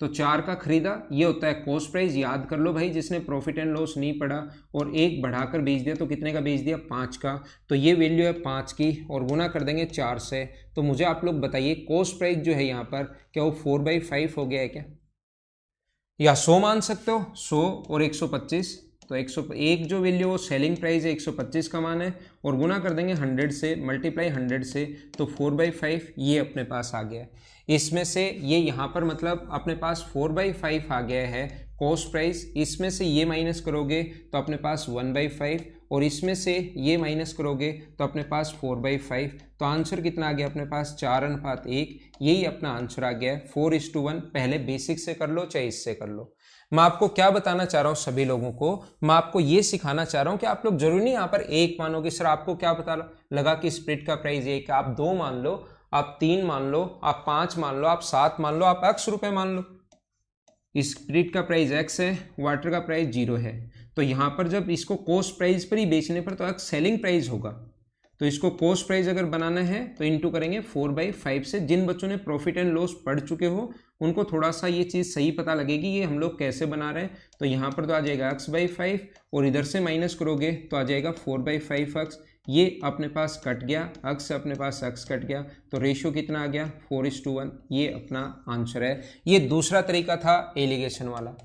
[SPEAKER 1] तो 4 का खरीदा ये होता है कॉस्ट प्राइस, याद कर लो भाई जिसने प्रॉफिट एंड लॉस नहीं पढ़ा, और 1 बढ़ाकर बेच दिया तो कितने का बेच दिया 5 का, तो ये वैल्यू है 5 की और गुना कर देंगे 4 से। तो मुझे आप लोग बताइए कॉस्ट प्राइस जो है यहाँ पर क्या वो 4/5 हो गया है क्या? या 100 मान सकते हो, 100 और 125, तो 101 जो वैल्यू वो सेलिंग प्राइस है 125 का मान है, और गुना कर देंगे 100 से, मल्टीप्लाई 100 से, तो 4/5 ये अपने पास आ गया है। इसमें से ये यहाँ पर मतलब अपने पास 4/5 आ गया है कॉस्ट प्राइस, इसमें से ये माइनस करोगे तो अपने पास 1/5, और इसमें से ये माइनस करोगे तो अपने पास 4/5, तो आंसर कितना आ गया अपने पास 4:1, यही अपना आंसर आ गया है 4:1। पहले बेसिक से कर लो चाहे इससे कर लो। मैं आपको क्या बताना चाह रहा हूँ सभी लोगों को, मैं आपको ये सिखाना चाह रहा हूँ कि आप लोग जरूरी नहीं यहाँ पर 1 मानोगे। सर आपको क्या पता लगा कि स्प्लिट का प्राइस 1, आप 2 मान लो, आप 3 मान लो, आप 5 मान लो, आप 7 मान लो, आप x रुपए मान लो। स्प्लिट का प्राइस x है, वाटर का प्राइस 0 है, तो यहाँ पर जब इसको कॉस्ट प्राइस पर ही बेचने पर तो x सेलिंग प्राइस होगा, तो इसको कॉस्ट प्राइस अगर बनाना है तो इंटू करेंगे 4/5 से। जिन बच्चों ने प्रॉफिट एंड लॉस पढ़ चुके हो उनको थोड़ा सा ये चीज़ सही पता लगेगी ये हम लोग कैसे बना रहे हैं। तो यहाँ पर तो आ जाएगा x/5, और इधर से माइनस करोगे तो आ जाएगा 4/5x, ये अपने पास कट गया, x से अपने पास x कट गया, तो रेशियो कितना आ गया 4:1, ये अपना आंसर है। ये दूसरा तरीका था एलिगेशन वाला।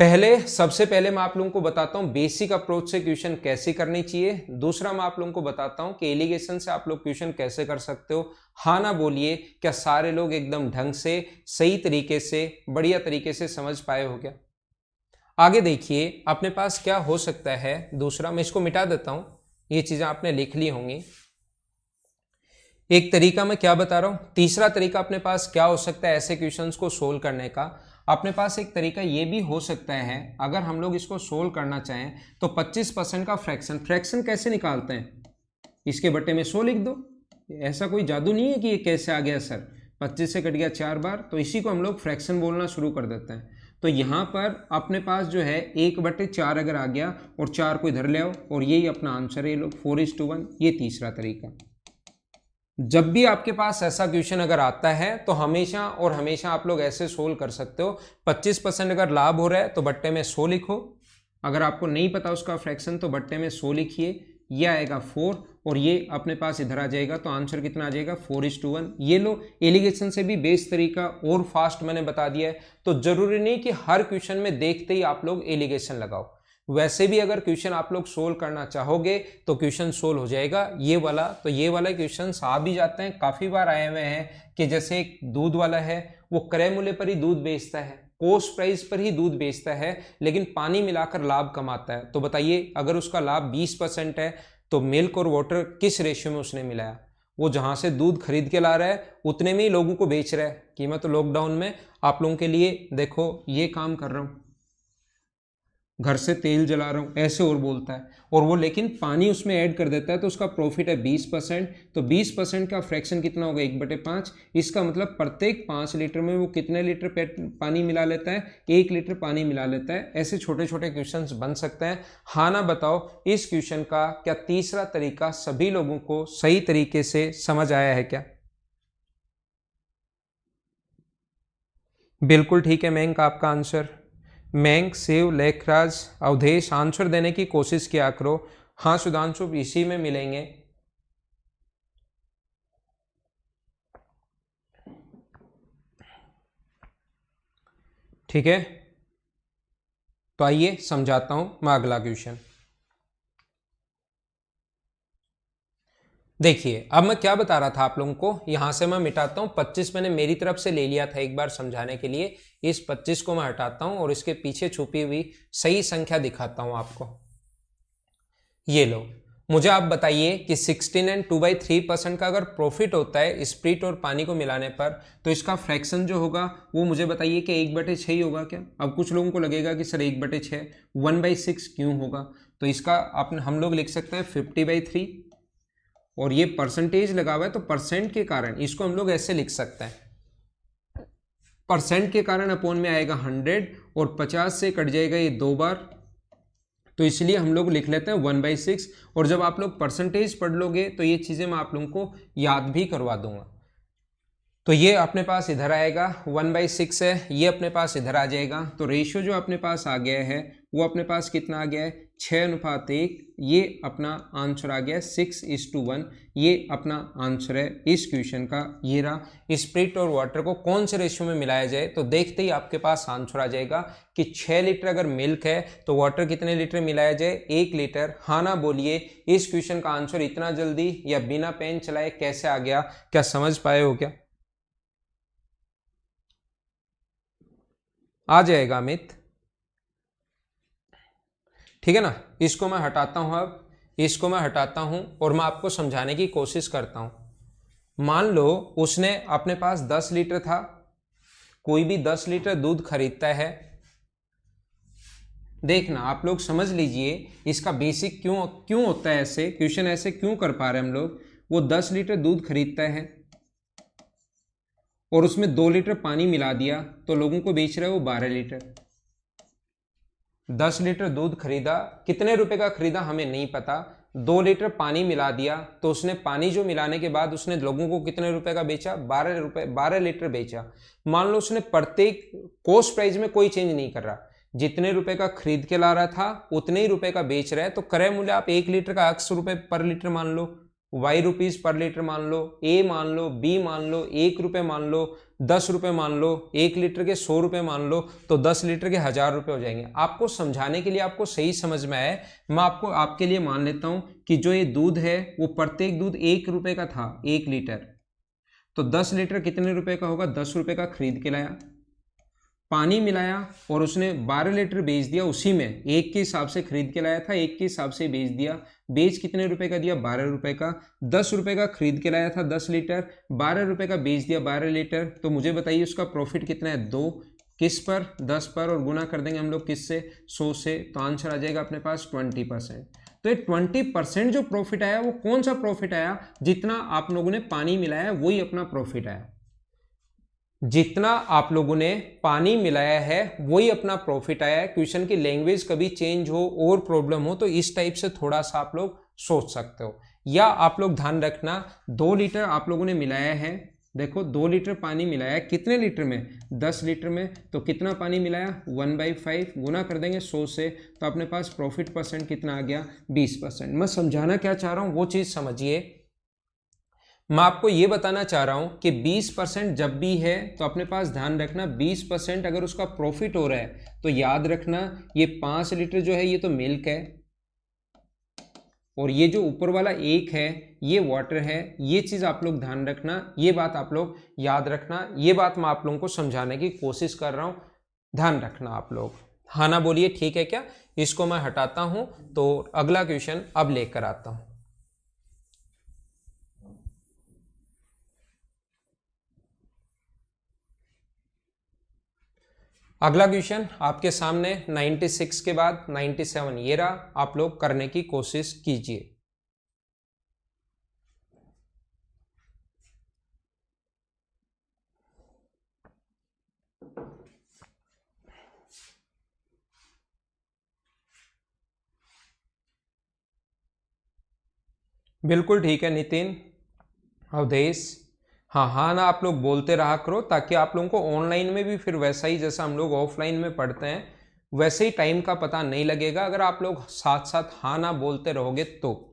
[SPEAKER 1] सबसे पहले मैं आप लोगों को बताता हूं बेसिक अप्रोच से क्वेश्चन कैसे करनी चाहिए। दूसरा मैं आप लोगों को बताता हूं कि एलिगेशन से आप लोग क्वेश्चन कैसे कर सकते हो। हाँ ना बोलिए, क्या सारे लोग एकदम ढंग से सही तरीके से बढ़िया तरीके से समझ पाए हो क्या? आगे देखिए अपने पास क्या हो सकता है। दूसरा मैं इसको मिटा देता हूं, ये चीजें आपने लिख ली होंगी। एक तरीका मैं क्या बता रहा हूं, तीसरा तरीका अपने पास क्या हो सकता है ऐसे क्वेश्चंस को सोल्व करने का। अपने पास एक तरीका ये भी हो सकता है, अगर हम लोग इसको सोल्व करना चाहें तो 25% का फ्रैक्शन कैसे निकालते हैं, इसके बट्टे में 100 लिख दो। ऐसा कोई जादू नहीं है कि ये कैसे आ गया सर, 25 से कट गया 4 बार, तो इसी को हम लोग फ्रैक्शन बोलना शुरू कर देते हैं। तो यहाँ पर अपने पास जो है 1/4 अगर आ गया और 4 को इधर ले आओ, और यही अपना आंसर है, ये लोग 4:1। ये तीसरा तरीका। जब भी आपके पास ऐसा क्वेश्चन अगर आता है तो हमेशा और हमेशा आप लोग ऐसे सोल्व कर सकते हो। 25% अगर लाभ हो रहा है तो बट्टे में 100 लिखो, अगर आपको नहीं पता उसका फ्रैक्शन तो बट्टे में 100 लिखिए, ये आएगा 4, और ये अपने पास इधर आ जाएगा, तो आंसर कितना आ जाएगा 4:1। ये लो, एलिगेशन से भी बेस्ट तरीका और फास्ट मैंने बता दिया है। तो जरूरी नहीं कि हर क्वेश्चन में देखते ही आप लोग एलिगेशन लगाओ, वैसे भी अगर क्वेश्चन आप लोग सोल्व करना चाहोगे तो क्वेश्चन सोल्व हो जाएगा ये वाला। तो ये वाला क्वेश्चन आ भी जाते हैं, काफी बार आए हुए हैं कि जैसे एक दूध वाला है, वो क्रय मूल्य पर ही दूध बेचता है, कॉस्ट प्राइस पर ही दूध बेचता है, लेकिन पानी मिलाकर लाभ कमाता है। तो बताइए अगर उसका लाभ 20% है तो मिल्क और वाटर किस रेशियो में उसने मिलाया? वो जहां से दूध खरीद के ला रहा है उतने में ही लोगों को बेच रहा है। कि मैं तो लॉकडाउन में आप लोगों के लिए देखो ये काम कर रहा हूं, घर से तेल जला रहा हूं, ऐसे और बोलता है, और वो लेकिन पानी उसमें ऐड कर देता है, तो उसका प्रॉफिट है 20%। तो 20% का फ्रैक्शन कितना होगा 1/5। इसका मतलब प्रत्येक 5 लीटर में वो कितने लीटर पानी मिला लेता है? 1 लीटर पानी मिला लेता है। ऐसे छोटे छोटे क्वेश्चन बन सकते हैं। हाँ ना बताओ, इस क्वेश्चन का क्या तीसरा तरीका सभी लोगों को सही तरीके से समझ आया है क्या? बिल्कुल ठीक है मयंक, आपका आंसर। मैंक, शिव, लेखराज, अवधेश आंसर देने की कोशिश किया करो। हाँ सुधांशु, इसी में मिलेंगे। ठीक है, तो आइए समझाता हूं मैं अगला क्वेश्चन। देखिए अब मैं क्या बता रहा था आप लोगों को, यहां से मैं मिटाता हूं। 25 मैंने मेरी तरफ से ले लिया था एक बार समझाने के लिए, इस 25 को मैं हटाता हूं और इसके पीछे छुपी हुई सही संख्या दिखाता हूं आपको। ये लो, मुझे आप बताइए कि 16 एंड 2/3% का अगर प्रॉफिट होता है स्प्रिट और पानी को मिलाने पर, तो इसका फ्रैक्शन जो होगा वो मुझे बताइए कि 1/6 ही होगा क्या? अब कुछ लोगों को लगेगा कि सर 1/6 1/6 क्यों होगा, तो इसका हम लोग लिख सकते हैं 50/3, और ये परसेंटेज लगा हुआ है तो परसेंट के कारण इसको हम लोग ऐसे लिख सकते हैं, परसेंट के कारण अपॉन में आएगा 100, और 50 से कट जाएगा ये 2 बार, तो इसलिए हम लोग लिख लेते हैं 1/6। और जब आप लोग परसेंटेज पढ़ लोगे तो ये चीजें मैं आप लोगों को याद भी करवा दूंगा। तो ये अपने पास इधर आएगा 1/6 है, ये अपने पास इधर आ जाएगा, तो रेशियो जो अपने पास आ गया है वो अपने पास कितना आ गया है 6:1, ये अपना आंसर आ गया 6:1, ये अपना आंसर है इस क्वेश्चन का। ये रहा, स्प्रिट और वाटर को कौन से रेशियो में मिलाया जाए, तो देखते ही आपके पास आंसर आ जाएगा कि 6 लीटर अगर मिल्क है तो वाटर कितने लीटर मिलाया जाए, 1 लीटर। हाँ ना बोलिए, इस क्वेश्चन का आंसर इतना जल्दी या बिना पेन चलाए कैसे आ गया, क्या समझ पाए हो क्या? आ जाएगा अमित, ठीक है ना। इसको मैं हटाता हूं, अब इसको मैं हटाता हूं और मैं आपको समझाने की कोशिश करता हूं। मान लो उसने अपने पास 10 लीटर था, कोई भी 10 लीटर दूध खरीदता है। देखना आप लोग समझ लीजिए इसका बेसिक क्यों क्यों होता है, ऐसे क्वेश्चन ऐसे क्यों कर पा रहे हैं हम लोग। वो 10 लीटर दूध खरीदता है और उसमें 2 लीटर पानी मिला दिया, तो लोगों को बेच रहा है वो 12 लीटर। 10 लीटर दूध खरीदा, कितने रुपए का खरीदा हमें नहीं पता, 2 लीटर पानी मिला दिया, तो उसने पानी जो मिलाने के बाद उसने लोगों को कितने रुपए का बेचा, 12 रुपए, 12 लीटर बेचा। मान लो उसने प्रत्येक कॉस्ट प्राइस में कोई चेंज नहीं कर रहा, जितने रुपए का खरीद के ला रहा था उतने ही रुपए का बेच रहा है, तो क्रय मूल्य आप 1 लीटर का x रुपए पर लीटर मान लो, y रुपीज पर लीटर मान लो, a मान लो, b मान लो, 1 रुपए मान लो, 10 रुपए मान लो, 1 लीटर के 100 रुपए मान लो, तो 10 लीटर के 1000 रुपए हो जाएंगे। आपको समझाने के लिए, आपको सही समझ में आए, मैं आपको आपके लिए मान लेता हूं कि जो ये दूध है वो प्रत्येक दूध 1 रुपए का था, 1 लीटर, तो 10 लीटर कितने रुपए का होगा, 10 रुपए का खरीद के लाया, पानी मिलाया और उसने 12 लीटर बेच दिया, उसी में 1 के हिसाब से खरीद के लाया था, 1 के हिसाब से बेच दिया। बेच कितने रुपए का दिया, 12 रुपए का। 10 रुपए का खरीद के लाया था 10 लीटर, 12 रुपए का बेच दिया 12 लीटर, तो मुझे बताइए उसका प्रॉफिट कितना है, 2। किस पर, 10 पर, और गुना कर देंगे हम लोग किससे, 100 से, तो आंसर आ जाएगा अपने पास 20%। तो ये 20% जो प्रॉफिट आया वो कौन सा प्रॉफिट आया, जितना आप लोगों ने पानी मिलाया वही अपना प्रॉफिट आया, जितना आप लोगों ने पानी मिलाया है वही अपना प्रॉफिट आया है। क्वेश्चन की लैंग्वेज कभी चेंज हो और प्रॉब्लम हो तो इस टाइप से थोड़ा सा आप लोग सोच सकते हो, या आप लोग ध्यान रखना 2 लीटर आप लोगों ने मिलाया है, देखो 2 लीटर पानी मिलाया है, कितने लीटर में, 10 लीटर में, तो कितना पानी मिलाया, 1/5, गुना कर देंगे 100 से, तो अपने पास प्रॉफिट परसेंट कितना आ गया, 20%। मैं समझाना क्या चाह रहा हूं वो चीज समझिए। मैं आपको ये बताना चाह रहा हूं कि 20% जब भी है तो अपने पास ध्यान रखना 20% अगर उसका प्रॉफिट हो रहा है तो याद रखना ये 5 लीटर जो है ये तो मिल्क है, और ये जो ऊपर वाला 1 है ये वाटर है। ये चीज आप लोग ध्यान रखना, ये बात आप लोग याद रखना, ये बात मैं आप लोगों को समझाने की कोशिश कर रहा हूं, ध्यान रखना आप लोग। हाँ ना बोलिए, ठीक है क्या। इसको मैं हटाता हूं तो अगला क्वेश्चन अब लेकर आता हूं। अगला क्वेश्चन आपके सामने 96 के बाद 97, ये रहा, आप लोग करने की कोशिश कीजिए। बिल्कुल ठीक है नितिन, अवधेश, हाँ हाँ ना आप लोग बोलते रहा करो ताकि आप लोगों को ऑनलाइन में भी फिर वैसा ही जैसा हम लोग ऑफलाइन में पढ़ते हैं वैसे ही टाइम का पता नहीं लगेगा अगर आप लोग साथ साथ हाँ ना बोलते रहोगे तो।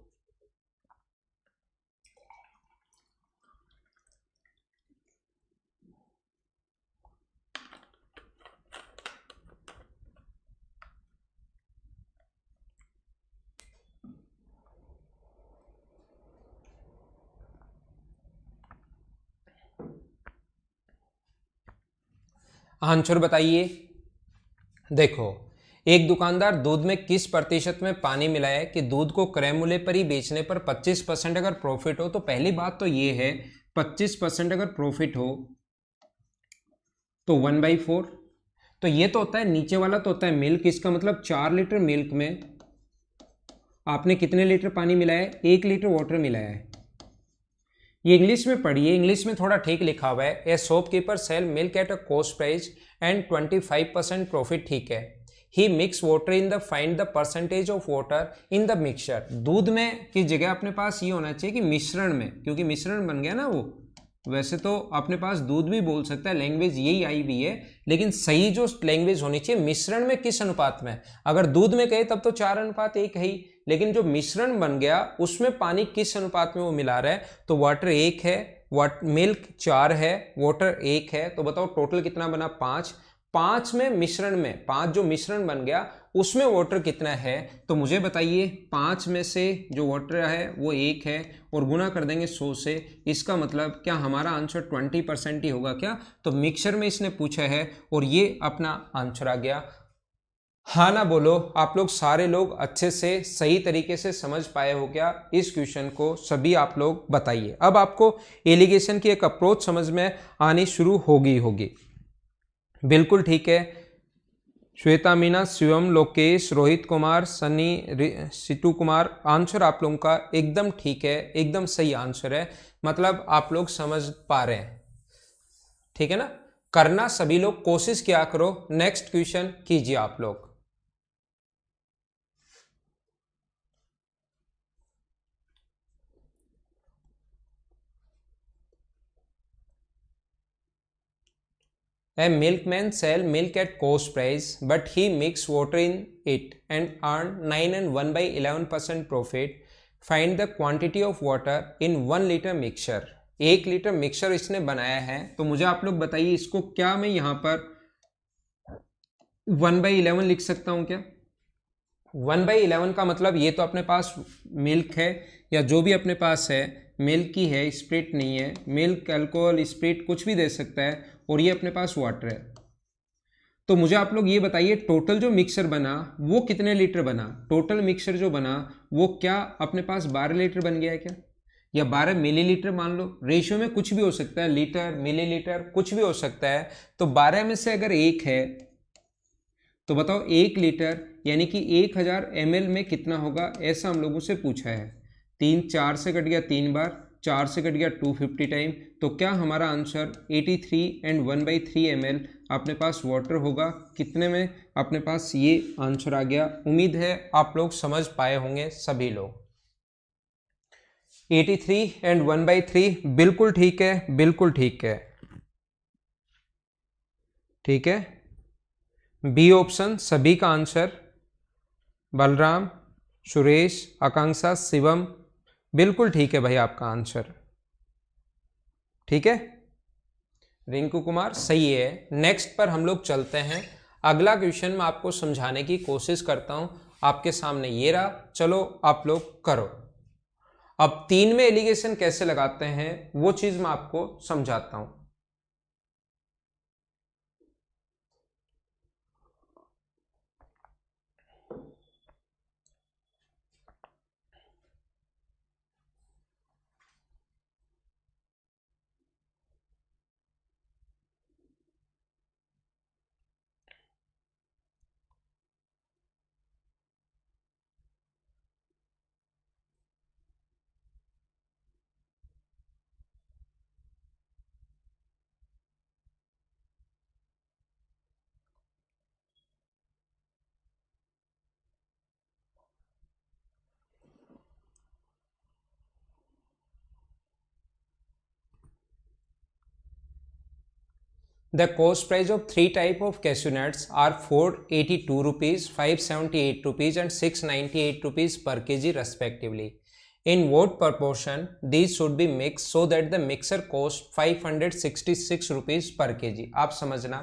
[SPEAKER 1] आंसर बताइए। देखो, एक दुकानदार दूध में किस प्रतिशत में पानी मिलाया है कि दूध को क्रय मूल्य पर ही बेचने पर 25% अगर प्रॉफिट हो, तो पहली बात तो ये है 25% अगर प्रॉफिट हो तो 1/4, तो ये तो होता है नीचे वाला तो होता है मिल्क, इसका मतलब 4 लीटर मिल्क में आपने कितने लीटर पानी मिलाया है, 1 लीटर वाटर मिलाया है। ये इंग्लिश में पढ़िए, इंग्लिश में थोड़ा ठीक लिखा हुआ है, a shopkeeper sell milk at a cost price and 25% profit, ठीक है। He mix water in the, find the percentage of water in the mixture. दूध में की जगह अपने पास ये होना चाहिए कि मिश्रण में, क्योंकि मिश्रण बन गया ना वो, वैसे तो अपने पास दूध भी बोल सकता है, लैंग्वेज यही आई हुई है, लेकिन सही जो लैंग्वेज होनी चाहिए मिश्रण में किस अनुपात में। अगर दूध में कहे तब तो 4:1 है ही, लेकिन जो मिश्रण बन गया उसमें पानी किस अनुपात में वो मिला रहा है, तो वाटर 1 है, मिल्क 4 है, वाटर 1 है, तो बताओ टोटल कितना बना 5। 5 में मिश्रण में 5 जो मिश्रण बन गया उसमें वाटर कितना है, तो मुझे बताइए 5 में से जो वाटर है वो 1 है और गुना कर देंगे 100 से। इसका मतलब क्या हमारा आंसर 20% ही होगा क्या, तो मिक्सचर में इसने पूछा है और ये अपना आंसर आ गया। हाँ ना बोलो, आप लोग सारे लोग अच्छे से सही तरीके से समझ पाए हो क्या इस क्वेश्चन को, सभी आप लोग बताइए। अब आपको एलिगेशन की एक अप्रोच समझ में आनी शुरू होगी। बिल्कुल ठीक है, श्वेता मीना, शिवम, लोकेश, रोहित कुमार, सनी, सिटू कुमार, आंसर आप लोगों का एकदम ठीक है, एकदम सही आंसर है, मतलब आप लोग समझ पा रहे हैं, ठीक है ना। करना सभी लोग कोशिश किया करो, नेक्स्ट क्वेश्चन कीजिए आप लोग। A milkman sell milk at cost price, but he mix water in it and earn 9 and 1/11% profit. Find the quantity of water in 1 liter mixture. 1 litre mixture इसने बनाया है, तो मुझे आप लोग बताइए इसको क्या मैं यहाँ पर 1/11 लिख सकता हूँ क्या। 1/11 का मतलब ये तो अपने पास मिल्क है या जो भी अपने पास है, मिल्क की है, स्प्रिट नहीं है, मिल्क अल्कोहल स्प्रिट कुछ भी दे सकता है, और ये अपने पास वाटर है। तो मुझे आप लोग ये बताइए टोटल जो मिक्सचर बना वो कितने लीटर बना। टोटल मिक्सचर जो बना वो क्या अपने पास 12 लीटर बन गया है क्या, या 12 मिलीलीटर मान लो, रेशियो में कुछ भी हो सकता है, लीटर मिलीलीटर कुछ भी हो सकता है। तो 12 में से अगर 1 है तो बताओ 1 लीटर यानी कि 1000 ml में कितना होगा, ऐसा हम लोगों से पूछा है। 3 4 से कट गया 3 बार, 4 से कट गया 250 टाइम, तो क्या हमारा आंसर 83 एंड 1/3 ml अपने पास वाटर होगा। कितने में अपने पास ये आंसर आ गया। उम्मीद है आप लोग समझ पाए होंगे सभी लोग। 83 एंड 1/3 बिल्कुल ठीक है, बिल्कुल ठीक है, ठीक है। बी ऑप्शन सभी का आंसर, बलराम, सुरेश, आकांक्षा, शिवम, बिल्कुल ठीक है भाई आपका आंसर, ठीक है। रिंकू कुमार सही है। नेक्स्ट पर हम लोग चलते हैं। अगला क्वेश्चन मैं आपको समझाने की कोशिश करता हूं, आपके सामने ये रहा, चलो आप लोग करो। अब 3 में एलिगेशन कैसे लगाते हैं वो चीज मैं आपको समझाता हूं। The cost price of 3 type of cashew nuts are 482 rupees, 578 rupees and 698 rupees per kg respectively. In what proportion these should be mixed so that the mixer cost 566 rupees per kg। आप समझना,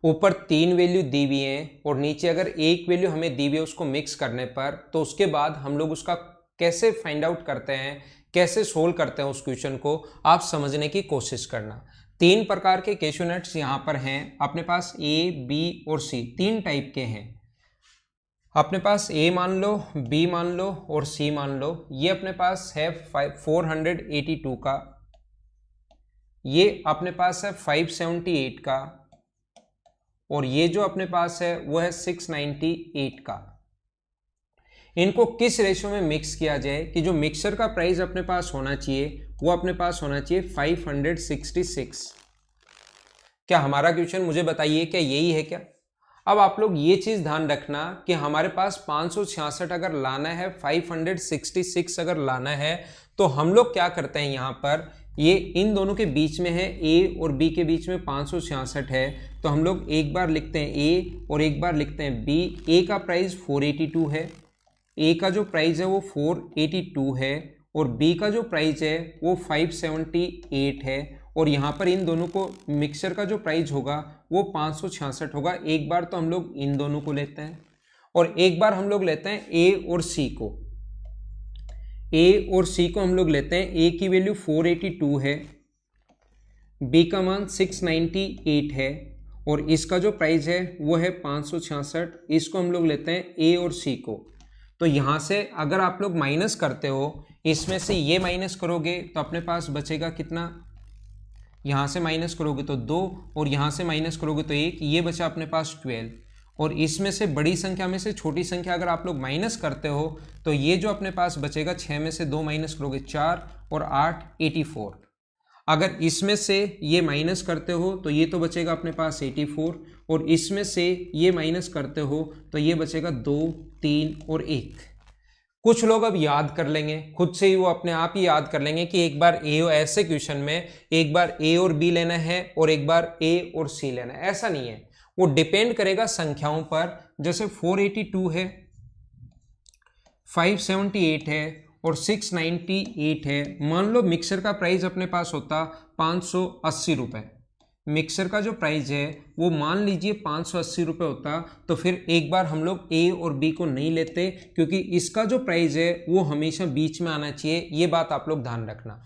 [SPEAKER 1] ऊपर 3 value दी हुई हैं और नीचे अगर एक value हमें दी हुई है उसको मिक्स करने पर, तो उसके बाद हम लोग उसका कैसे फाइंड आउट करते हैं, कैसे सोल्व करते हैं उस क्वेश्चन को, आप समझने की कोशिश करना। 3 प्रकार के कैश्यू नट्स यहाँ पर हैं अपने पास, ए बी और सी, 3 टाइप के हैं अपने पास। ए मान लो, बी मान लो और सी मान लो। ये अपने पास है 482 का, ये अपने पास है 578 का, और ये जो अपने पास है वो है 698 का। इनको किस रेशियो में मिक्स किया जाए कि जो मिक्सचर का प्राइस अपने पास होना चाहिए वो अपने पास होना चाहिए 566। क्या हमारा क्वेश्चन मुझे बताइए क्या यही है क्या। अब आप लोग ये चीज ध्यान रखना कि हमारे पास 566 अगर लाना है, 566 अगर लाना है, तो हम लोग क्या करते हैं यहाँ पर ये इन दोनों के बीच में है, ए और बी के बीच में 566 है, तो हम लोग एक बार लिखते हैं ए और एक बार लिखते हैं बी। ए का प्राइस 482 है, ए का जो प्राइस है वो 482 है और बी का जो प्राइस है वो 578 है और यहाँ पर इन दोनों को मिक्सचर का जो प्राइस होगा वो 566 होगा। एक बार तो हम लोग इन दोनों को लेते हैं और एक बार हम लोग लेते हैं ए और सी को। ए और सी को हम लोग लेते हैं। ए की वैल्यू 482 है, बी का मान 698 है और इसका जो प्राइस है वो है 566। इसको हम लोग लेते हैं ए और सी को। तो यहाँ से अगर आप लोग माइनस करते हो, इसमें से ये माइनस करोगे तो अपने पास बचेगा कितना, यहाँ से माइनस करोगे तो 2 और यहाँ से माइनस करोगे तो 1, ये बचा अपने पास 12। और इसमें से बड़ी संख्या में से छोटी संख्या अगर आप लोग माइनस करते हो तो ये जो अपने पास बचेगा 6 में से 2 माइनस करोगे 4 और 8 84। अगर इसमें से ये माइनस करते हो तो ये तो बचेगा अपने पास 84 और इसमें से ये माइनस करते हो तो ये बचेगा 2 3 और 1। कुछ लोग अब याद कर लेंगे, खुद से ही वो अपने आप ही याद कर लेंगे कि एक बार ए ऐसे क्वेश्चन में एक बार ए और बी लेना है और एक बार ए और सी लेना है। ऐसा नहीं है, वो डिपेंड करेगा संख्याओं पर। जैसे 482 है, 578 है और 698 है। मान लो मिक्सर का प्राइस अपने पास होता 580 रुपये, मिक्सर का जो प्राइस है वो मान लीजिए 580 रुपये होता, तो फिर एक बार हम लोग ए और बी को नहीं लेते क्योंकि इसका जो प्राइस है वो हमेशा बीच में आना चाहिए। ये बात आप लोग ध्यान रखना।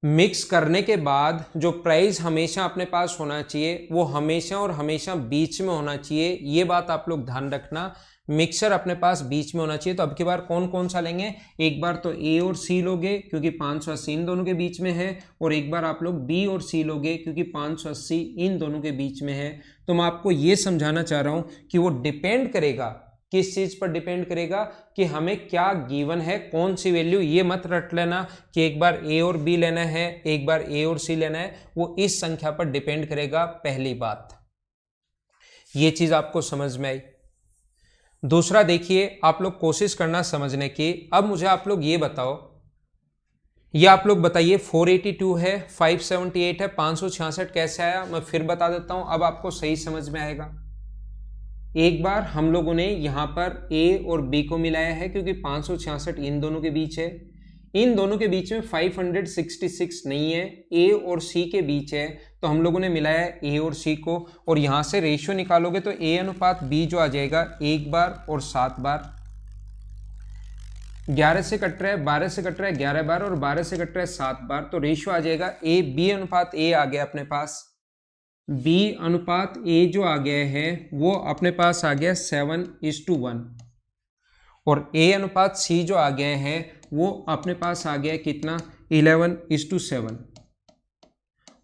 [SPEAKER 1] मिक्स करने के बाद जो प्राइस हमेशा अपने पास होना चाहिए वो हमेशा और हमेशा बीच में होना चाहिए। ये बात आप लोग ध्यान रखना, मिक्सर अपने पास बीच में होना चाहिए। तो अब की बार कौन कौन सा लेंगे, एक बार तो ए और सी लोगे क्योंकि 580 इन दोनों के बीच में है और एक बार आप लोग बी और सी लोगे क्योंकि 580 इन दोनों के बीच में है। तो मैं आपको ये समझाना चाह रहा हूं कि वो डिपेंड करेगा, किस चीज पर डिपेंड करेगा कि हमें क्या गिवन है, कौन सी वैल्यू। ये मत रट लेना कि एक बार ए और बी लेना है एक बार ए और सी लेना है, वो इस संख्या पर डिपेंड करेगा। पहली बात ये चीज आपको समझ में आई। दूसरा देखिए, आप लोग कोशिश करना समझने की। अब मुझे आप लोग ये बताओ, ये आप लोग बताइए 482 है, 578 है, 566 कैसे आया। मैं फिर बता देता हूं, अब आपको सही समझ में आएगा। एक बार हम लोगों ने यहां पर ए और बी को मिलाया है क्योंकि 566 इन दोनों के बीच है, इन दोनों के बीच में 566 नहीं है, ए और सी के बीच है, तो हम लोगों ने मिलाया है ए और सी को। और यहां से रेशियो निकालोगे तो ए अनुपात बी जो आ जाएगा 1 बार और 7 बार। 11 से कट रहा है, 12 से कट रहा है 11 बार और 12 से कट रहा है 7 बार, तो रेशियो आ जाएगा ए बी अनुपात ए आ गया अपने पास। बी अनुपात ए जो आ गया है वो अपने पास आ गया 7:1 और ए अनुपात सी जो आ गया है वो अपने पास आ गया कितना, 11:7।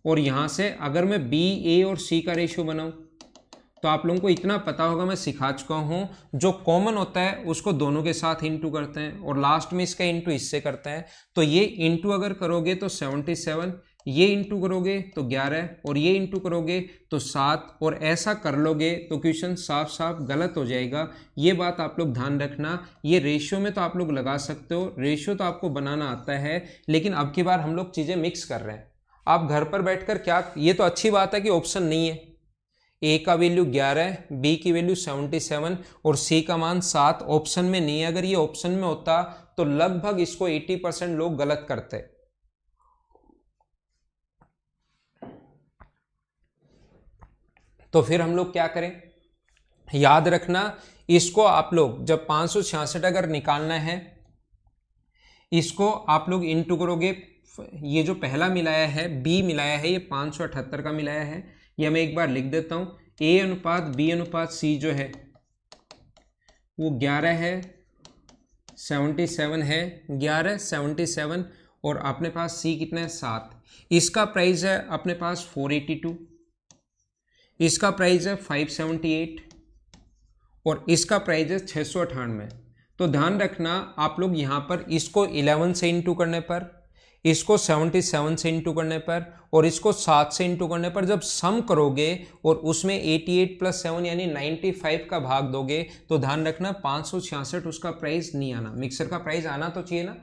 [SPEAKER 1] और यहां से अगर मैं बी ए और सी का रेशियो बनाऊं तो आप लोगों को इतना पता होगा, मैं सिखा चुका हूं, जो कॉमन होता है उसको दोनों के साथ इंटू करते हैं और लास्ट में इसका इंटू इससे करते हैं। तो ये इंटू अगर करोगे तो 77, ये इंटू करोगे तो 11 और ये इंटू करोगे तो 7 और ऐसा कर लोगे तो क्वेश्चन साफ साफ गलत हो जाएगा। ये बात आप लोग ध्यान रखना। ये रेशियो में तो आप लोग लगा सकते हो, रेशियो तो आपको बनाना आता है, लेकिन अब की बार हम लोग चीज़ें मिक्स कर रहे हैं। आप घर पर बैठकर क्या, ये तो अच्छी बात है कि ऑप्शन नहीं है, ए का वैल्यू 11, बी की वैल्यू 77 और सी का मान 7 ऑप्शन में नहीं है। अगर ये ऑप्शन में होता तो लगभग इसको 80% लोग गलत करते। तो फिर हम लोग क्या करें, याद रखना इसको आप लोग जब 566 अगर निकालना है, इसको आप लोग इंटू करोगे। ये जो पहला मिलाया है बी मिलाया है, ये 578 का मिलाया है, ये मैं एक बार लिख देता हूं। ए अनुपात बी अनुपात सी जो है वो 11 है, 77 है, 11 77 और अपने पास सी कितना है 7। इसका प्राइस है अपने पास 482, इसका प्राइस है 578 और इसका प्राइस है 698। तो ध्यान रखना आप लोग यहाँ पर इसको 11 से इंटू करने पर, इसको 77 से इंटू करने पर और इसको 7 से इंटू करने पर जब सम करोगे और उसमें 88 + 7 यानी 95 का भाग दोगे तो ध्यान रखना 566 उसका प्राइस नहीं आना। मिक्सर का प्राइस आना तो चाहिए ना,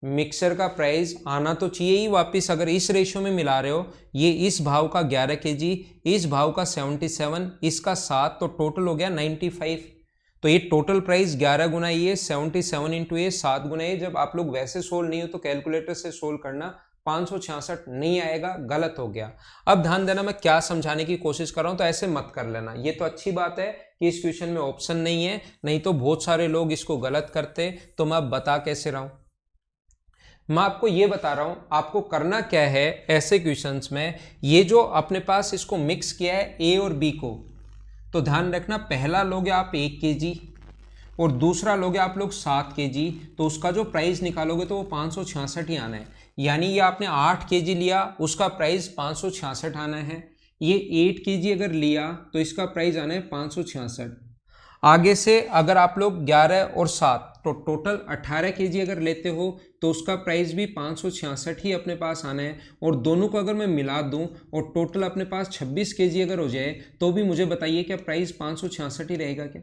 [SPEAKER 1] मिक्सर का प्राइस आना तो चाहिए ही वापस। अगर इस रेशियो में मिला रहे हो, ये इस भाव का 11 केजी, इस भाव का 77, इसका 7, तो टोटल हो गया 95। तो ये टोटल प्राइस 11 गुना ये 77 इंटू ये 7 गुना ये। जब आप लोग वैसे सोल्व नहीं हो तो कैलकुलेटर से सोल्व करना, 566 नहीं आएगा, गलत हो गया। अब ध्यान देना मैं क्या समझाने की कोशिश कर रहा हूं, तो ऐसे मत कर लेना। ये तो अच्छी बात है कि इस क्वेश्चन में ऑप्शन नहीं है, नहीं तो बहुत सारे लोग इसको गलत करते, तो मैं बता कैसे रहा हूं। मैं आपको ये बता रहा हूं आपको करना क्या है ऐसे क्वेश्चंस में। ये जो अपने पास इसको मिक्स किया है ए और बी को, तो ध्यान रखना पहला लोगे आप 1 केजी और दूसरा लोगे आप लोग 7 केजी, तो उसका जो प्राइस निकालोगे तो वो 566 ही आना है। यानी ये आपने 8 केजी लिया, उसका प्राइस 566 आना है। ये 8 केजी अगर लिया तो इसका प्राइस आना है 566। आगे से अगर आप लोग 11 और 7 तो टोटल 18 केजी अगर लेते हो तो उसका प्राइस भी 566 ही अपने पास आना है। और दोनों को अगर मैं मिला दूं और टोटल अपने पास 26 केजी अगर हो जाए तो भी मुझे बताइए क्या प्राइस 566 ही रहेगा क्या।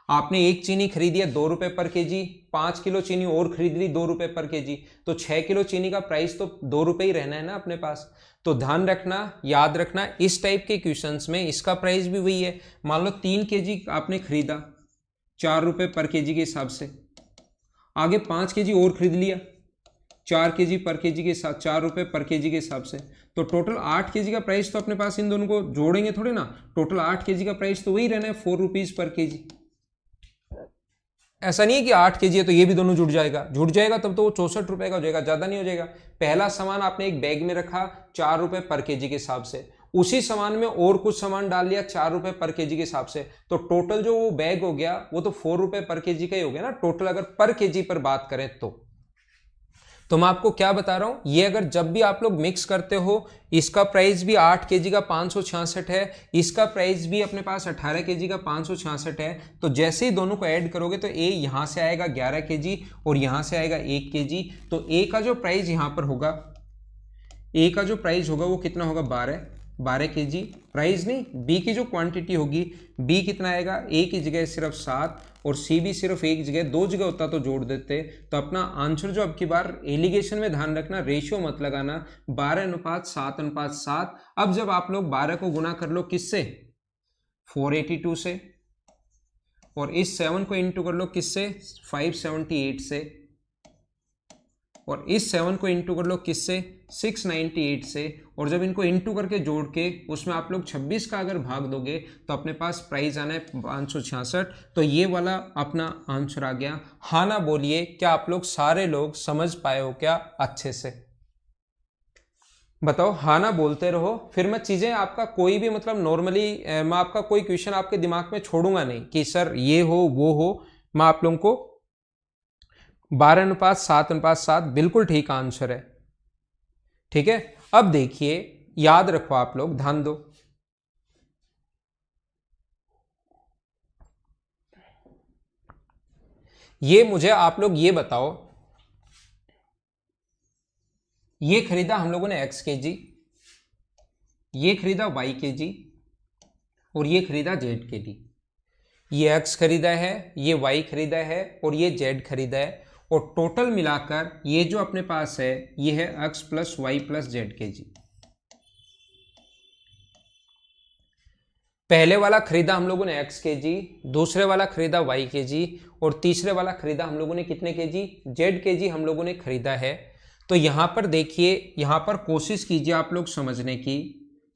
[SPEAKER 1] आपने एक चीनी खरीदी है 2 रुपए पर केजी, 5 किलो चीनी और खरीद ली 2 रुपए पर केजी, तो 6 किलो चीनी का प्राइस तो 2 रुपए ही रहना है ना अपने पास। तो ध्यान रखना, याद रखना, इस टाइप के क्वेश्चंस में इसका प्राइस भी वही है। मान लो 3 केजी आपने खरीदा 4 रुपए पर केजी के हिसाब से, आगे 5 केजी और खरीद लिया 4 केजी पर केजी के साथ 4 रुपए पर केजी के हिसाब से, तो टोटल 8 केजी का प्राइस तो अपने पास, इन दोनों को जोड़ेंगे थोड़े ना, टोटल 8 केजी का प्राइस तो वही रहना है 4 रुपीज पर केजी। ऐसा नहीं है कि 8 केजी है तो ये भी दोनों जुड़ जाएगा, जुड़ जाएगा तब तो वो 64 रुपए का हो जाएगा, ज्यादा नहीं हो जाएगा। पहला सामान आपने एक बैग में रखा 4 रुपए पर केजी के हिसाब से, उसी सामान में और कुछ सामान डाल लिया 4 रुपए पर केजी के हिसाब से, तो टोटल जो वो बैग हो गया वो तो 4 रुपए पर केजी का ही हो गया ना टोटल, अगर पर केजी पर बात करें तो मैं आपको क्या बता रहा हूं, ये अगर जब भी आप लोग मिक्स करते हो, इसका प्राइस भी 8 केजी का 566 है, इसका प्राइस भी अपने पास 18 केजी का 566 है, तो जैसे ही दोनों को ऐड करोगे तो ए यहां से आएगा 11 केजी और यहां से आएगा 1 केजी, तो ए का जो प्राइस यहां पर होगा, ए का जो प्राइस होगा वो कितना होगा 12 केजी। प्राइस नहीं, बी की जो क्वांटिटी होगी, बी कितना आएगा, ए की जगह सिर्फ 7 और सी भी सिर्फ एक जगह, 2 जगह होता तो जोड़ देते। तो अपना आंसर जो अब की बार एलिगेशन में ध्यान रखना, रेशियो मत लगाना, 12:7:7। अब जब आप लोग 12 को गुना कर लो किससे, 482 से, और इस 7 को इंटू कर लो किससे, 578 से, और इस 7 को इंटू कर लो किससे, 698 से, और जब इनको इंटू करके जोड़ के उसमें आप लोग 26 का अगर भाग दोगे तो अपने पास प्राइस आना है 566। तो ये वाला अपना आंसर आ गया। हाँ ना बोलिए, क्या आप लोग सारे लोग समझ पाए हो क्या अच्छे से, बताओ हाँ ना बोलते रहो, फिर मैं चीजें आपका कोई भी मतलब नॉर्मली मैं आपका कोई क्वेश्चन आपके दिमाग में छोड़ूंगा नहीं कि सर ये हो वो हो। मैं आप लोगों को 12:7:7 बिल्कुल ठीक आंसर है, ठीक है। अब देखिए, याद रखो आप लोग, ध्यान दो, ये मुझे आप लोग ये बताओ, ये खरीदा हम लोगों ने x केजी, ये खरीदा y केजी और ये खरीदा z केजी। ये x खरीदा है, ये y खरीदा है और ये z खरीदा है, और टोटल मिलाकर ये जो अपने पास है ये है x plus Y plus Z के जी। पहले वाला खरीदा हम लोगों ने x के जी, दूसरे वाला खरीदा y के जी, और तीसरे वाला खरीदा हम लोगों ने कितने के जी, z के जी हम लोगों ने खरीदा है। तो यहां पर देखिए, यहां पर कोशिश कीजिए आप लोग समझने की,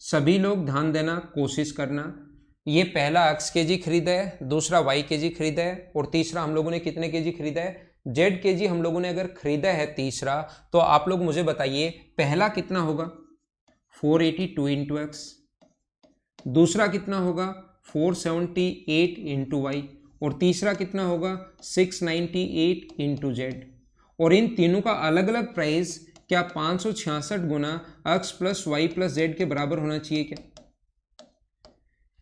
[SPEAKER 1] सभी लोग ध्यान देना, कोशिश करना। ये पहला x के जी खरीदा है, दूसरा y के जी खरीदा है, और तीसरा हम लोगों ने कितने के जी खरीदा है, z के जी हम लोगों ने अगर खरीदा है तीसरा, तो आप लोग मुझे बताइए पहला कितना होगा, 482 इंटू एक्स, दूसरा कितना होगा 478 इंटू वाई, और तीसरा कितना होगा 698 इंटू जेड। और इन तीनों का अलग अलग प्राइस क्या 566 गुना X plus Y plus Z के बराबर होना चाहिए क्या?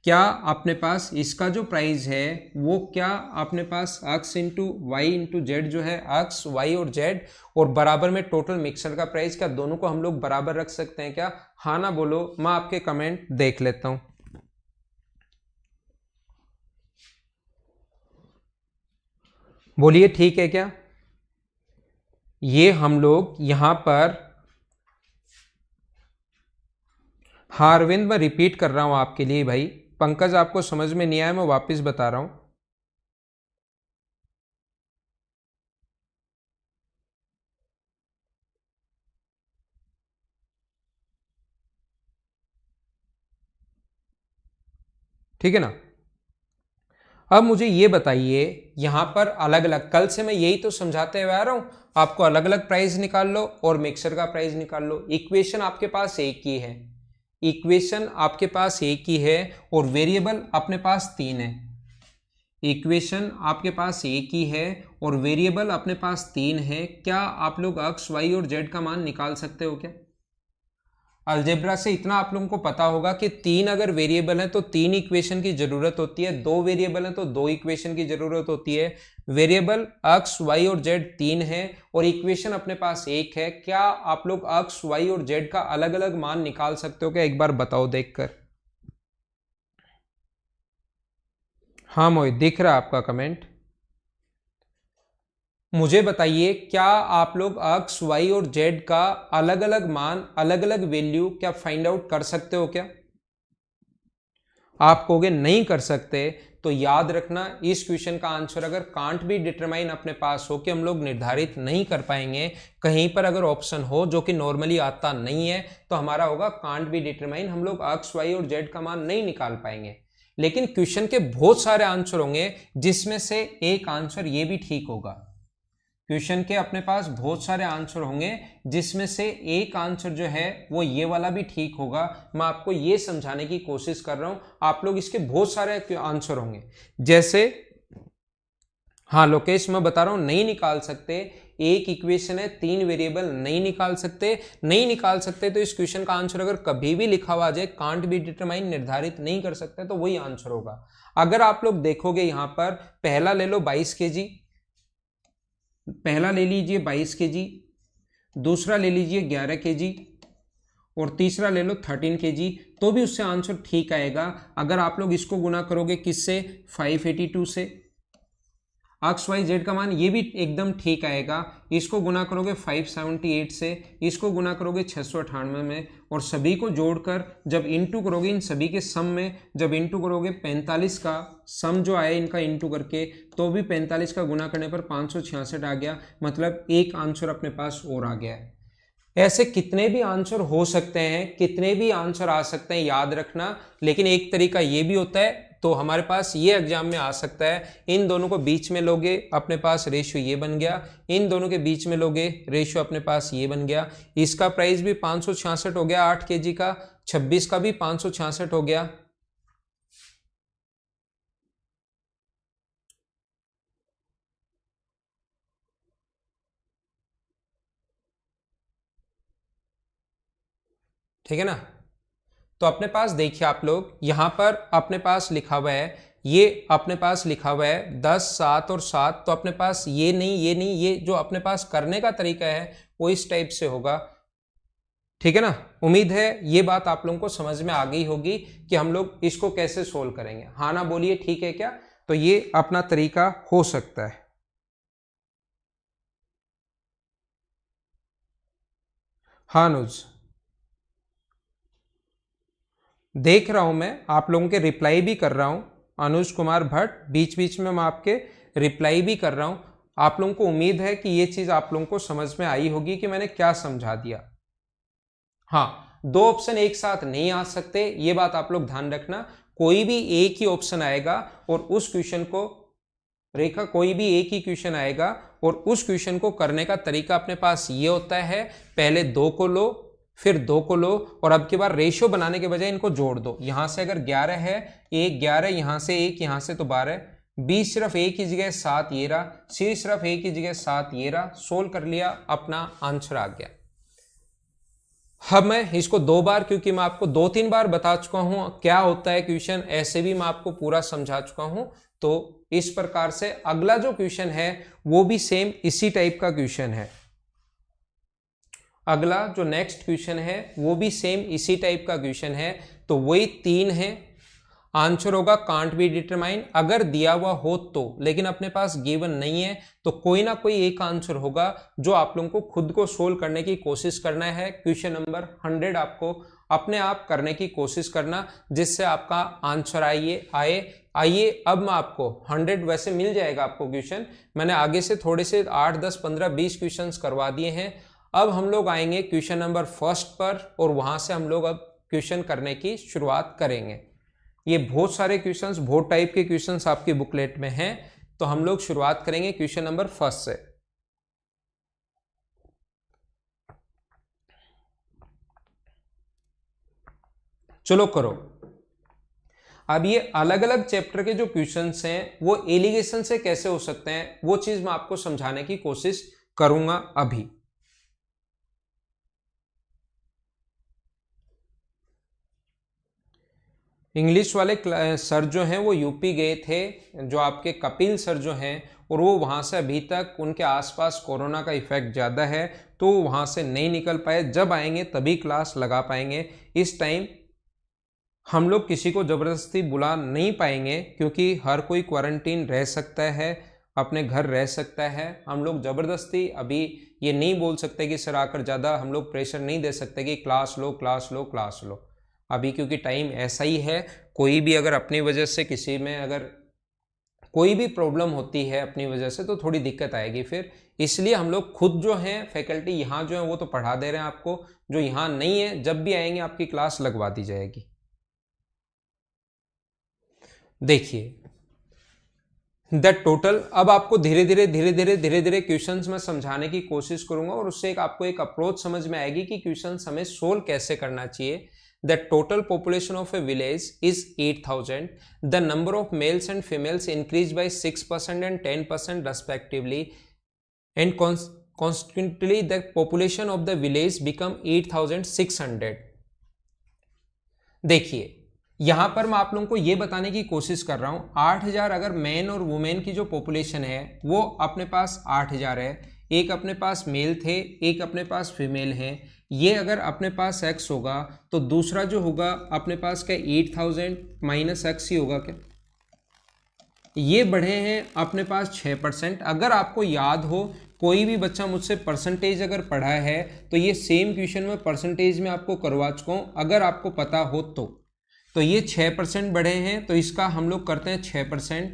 [SPEAKER 1] क्या अपने पास इसका जो प्राइस है वो क्या अपने पास X into Y into Z जो है, एक्स वाई और जेड, और बराबर में टोटल मिक्सर का प्राइस, क्या दोनों को हम लोग बराबर रख सकते हैं क्या? हाँ ना बोलो, मैं आपके कमेंट देख लेता हूं। बोलिए ठीक है क्या? ये हम लोग यहां पर, हाँ अरविंद मैं रिपीट कर रहा हूं आपके लिए भाई, पंकज आपको समझ में नहीं आया, मैं वापस बता रहा हूं। ठीक है ना। अब मुझे ये बताइए, यहां पर अलग अलग, कल से मैं यही तो समझाते हुए आ रहा हूं, आपको अलग अलग प्राइस निकाल लो और मिक्सर का प्राइस निकाल लो। इक्वेशन आपके पास एक ही है, इक्वेशन आपके पास एक ही है और वेरिएबल अपने पास तीन है। इक्वेशन आपके पास एक ही है और वेरिएबल अपने पास तीन है। क्या आप लोग एक्स वाई और जेड का मान निकाल सकते हो क्या? अलजेब्रा से इतना आप लोगों को पता होगा कि तीन अगर वेरिएबल है तो तीन इक्वेशन की जरूरत होती है, दो वेरिएबल है तो दो इक्वेशन की जरूरत होती है। वेरिएबल एक्स वाई और जेड तीन है और इक्वेशन अपने पास एक है। क्या आप लोग एक्स वाई और जेड का अलग अलग मान निकाल सकते हो क्या? एक बार बताओ देखकर। हाँ मोहित दिख रहा है आपका कमेंट। मुझे बताइए, क्या आप लोग एक्स वाई और जेड का अलग अलग मान, अलग अलग वैल्यू क्या फाइंड आउट कर सकते हो क्या? आप कहोगे नहीं कर सकते, तो याद रखना इस क्वेश्चन का आंसर अगर कांट बी डिटरमाइन अपने पास हो कि हम लोग निर्धारित नहीं कर पाएंगे, कहीं पर अगर ऑप्शन हो जो कि नॉर्मली आता नहीं है, तो हमारा होगा कांट बी डिटरमाइन, हम लोग एक्स वाई और जेड का मान नहीं निकाल पाएंगे। लेकिन क्वेश्चन के बहुत सारे आंसर होंगे जिसमें से एक आंसर ये भी ठीक होगा। क्वेश्चन के अपने पास बहुत सारे आंसर होंगे जिसमें से एक आंसर जो है वो ये वाला भी ठीक होगा। मैं आपको ये समझाने की कोशिश कर रहा हूं, आप लोग इसके बहुत सारे आंसर होंगे। जैसे हाँ लोकेश मैं बता रहा हूं नहीं निकाल सकते, एक इक्वेशन है तीन वेरिएबल, नहीं निकाल सकते। नहीं निकाल सकते तो इस क्वेश्चन का आंसर अगर कभी भी लिखा हुआ आ जाए कांट बी डिटरमाइन, निर्धारित नहीं कर सकते, तो वही आंसर होगा। अगर आप लोग देखोगे यहां पर पहला ले लो 22 kg, पहला ले लीजिए 22 kg, दूसरा ले लीजिए 11 kg और तीसरा ले लो 13 kg, तो भी उससे आंसर ठीक आएगा। अगर आप लोग इसको गुना करोगे किससे? 582 से। एक्स वाई जेड का मान ये भी एकदम ठीक आएगा। इसको गुना करोगे 578 से, इसको गुना करोगे 698 में, और सभी को जोड़कर जब इंटू करोगे इन सभी के सम में, जब इंटू करोगे 45 का सम जो आया इनका इंटू करके, तो भी 45 का गुना करने पर 566 आ गया। मतलब एक आंसर अपने पास और आ गया है। ऐसे कितने भी आंसर हो सकते हैं, कितने भी आंसर आ सकते हैं, याद रखना। लेकिन एक तरीका ये भी होता है, तो हमारे पास ये एग्जाम में आ सकता है, इन दोनों को बीच में लोगे अपने पास रेशियो ये बन गया, इन दोनों के बीच में लोगे रेशियो अपने पास ये बन गया। इसका प्राइस भी 566 हो गया 8 kg का, 26 का भी 566 हो गया। ठीक है ना। तो अपने पास देखिए आप लोग यहां पर अपने पास लिखा हुआ है, ये अपने पास लिखा हुआ है 10 7 और 7, तो अपने पास ये नहीं ये नहीं, ये जो अपने पास करने का तरीका है वो इस टाइप से होगा। ठीक है ना। उम्मीद है ये बात आप लोगों को समझ में आ गई होगी कि हम लोग इसको कैसे सोल्व करेंगे। हाँ ना बोलिए, ठीक है क्या? तो ये अपना तरीका हो सकता है। हाँ अनुज देख रहा हूं, मैं आप लोगों के रिप्लाई भी कर रहा हूं। अनुज कुमार भट्ट, बीच बीच में मैं आपके रिप्लाई भी कर रहा हूं। आप लोगों को उम्मीद है कि ये चीज आप लोगों को समझ में आई होगी कि मैंने क्या समझा दिया। हाँ, दो ऑप्शन एक साथ नहीं आ सकते, ये बात आप लोग ध्यान रखना। कोई भी एक ही ऑप्शन आएगा और उस क्वेश्चन को, रेखा कोई भी एक ही क्वेश्चन आएगा और उस क्वेश्चन को करने का तरीका अपने पास ये होता है, पहले दो को लो फिर दो को लो और अब की बार रेशियो बनाने के बजाय इनको जोड़ दो। यहां से अगर 11 है, एक 11, यहां से एक, यहां से तो 12, बी सिर्फ एक ही जगह 7 ये रहा, सी सिर्फ एक ही जगह 7 ये रहा। सोल्व कर लिया, अपना आंसर आ गया। अब मैं इसको दो बार, क्योंकि मैं आपको 2-3 बार बता चुका हूं क्या होता है क्वेश्चन, ऐसे भी मैं आपको पूरा समझा चुका हूं। तो इस प्रकार से अगला जो क्वेश्चन है वो भी सेम इसी टाइप का क्वेश्चन है। अगला जो नेक्स्ट क्वेश्चन है वो भी सेम इसी टाइप का क्वेश्चन है। तो वही 3 है, आंसर होगा कांट बी डिटरमाइन, अगर दिया हुआ हो तो, लेकिन अपने पास गिवन नहीं है तो कोई ना कोई एक आंसर होगा जो आप लोगों को खुद को सोल्व करने की कोशिश करना है। क्वेश्चन नंबर 100 आपको अपने आप करने की कोशिश करना, जिससे आपका आंसर आइए अब मैं आपको 100 वैसे मिल जाएगा आपको क्वेश्चन, मैंने आगे से थोड़े से 8, 10, 15, 20 क्वेश्चंस करवा दिए हैं। अब हम लोग आएंगे क्वेश्चन नंबर 1 पर और वहां से हम लोग अब क्वेश्चन करने की शुरुआत करेंगे। ये बहुत सारे क्वेश्चंस, बहुत टाइप के क्वेश्चंस आपकी बुकलेट में हैं, तो हम लोग शुरुआत करेंगे क्वेश्चन नंबर 1 से। चलो करो। अब ये अलग अलग चैप्टर के जो क्वेश्चंस हैं वो एलिगेशन से कैसे हो सकते हैं वो चीज मैं आपको समझाने की कोशिश करूंगा अभी। इंग्लिश वाले सर जो हैं वो यूपी गए थे, जो आपके कपिल सर जो हैं, और वो वहाँ से अभी तक उनके आसपास कोरोना का इफेक्ट ज़्यादा है तो वहाँ से नहीं निकल पाए। जब आएंगे तभी क्लास लगा पाएंगे। इस टाइम हम लोग किसी को ज़बरदस्ती बुला नहीं पाएंगे क्योंकि हर कोई क्वारंटीन रह सकता है, अपने घर रह सकता है। हम लोग ज़बरदस्ती अभी ये नहीं बोल सकते कि सर आकर ज़्यादा हम लोग प्रेशर नहीं दे सकते कि क्लास लो क्लास लो क्लास लो अभी, क्योंकि टाइम ऐसा ही है। कोई भी अगर अपनी वजह से किसी में अगर कोई भी प्रॉब्लम होती है अपनी वजह से तो थोड़ी दिक्कत आएगी फिर, इसलिए हम लोग खुद जो हैं फैकल्टी यहाँ जो है वो तो पढ़ा दे रहे हैं आपको, जो यहाँ नहीं है जब भी आएंगे आपकी क्लास लगवा दी जाएगी। देखिए द टोटल, अब आपको धीरे धीरे क्वेश्चंस में समझाने की कोशिश करूंगा और उससे आपको एक अप्रोच समझ में आएगी कि क्वेश्चंस हमें सोल्व कैसे करना चाहिए। The total population of a village is 8,000. The number of males and females increased by 6% and 10% respectively, and consequently the population of the village become 8,600. देखिए यहां पर मैं आप लोगों को यह बताने की कोशिश कर रहा हूं 8,000 अगर मैन और वुमेन की जो पॉपुलेशन है वो अपने पास 8,000 है, एक अपने पास मेल थे एक अपने पास फीमेल है, ये अगर अपने पास x होगा तो दूसरा जो होगा अपने पास क्या 8,000 माइनस x ही होगा क्या, ये बढ़े हैं अपने पास 6%। अगर आपको याद हो कोई भी बच्चा मुझसे परसेंटेज अगर पढ़ा है तो ये सेम क्वेश्चन में परसेंटेज में आपको करवा चुका हूं, अगर आपको पता हो तो ये 6% बढ़े हैं तो इसका हम लोग करते हैं 6%।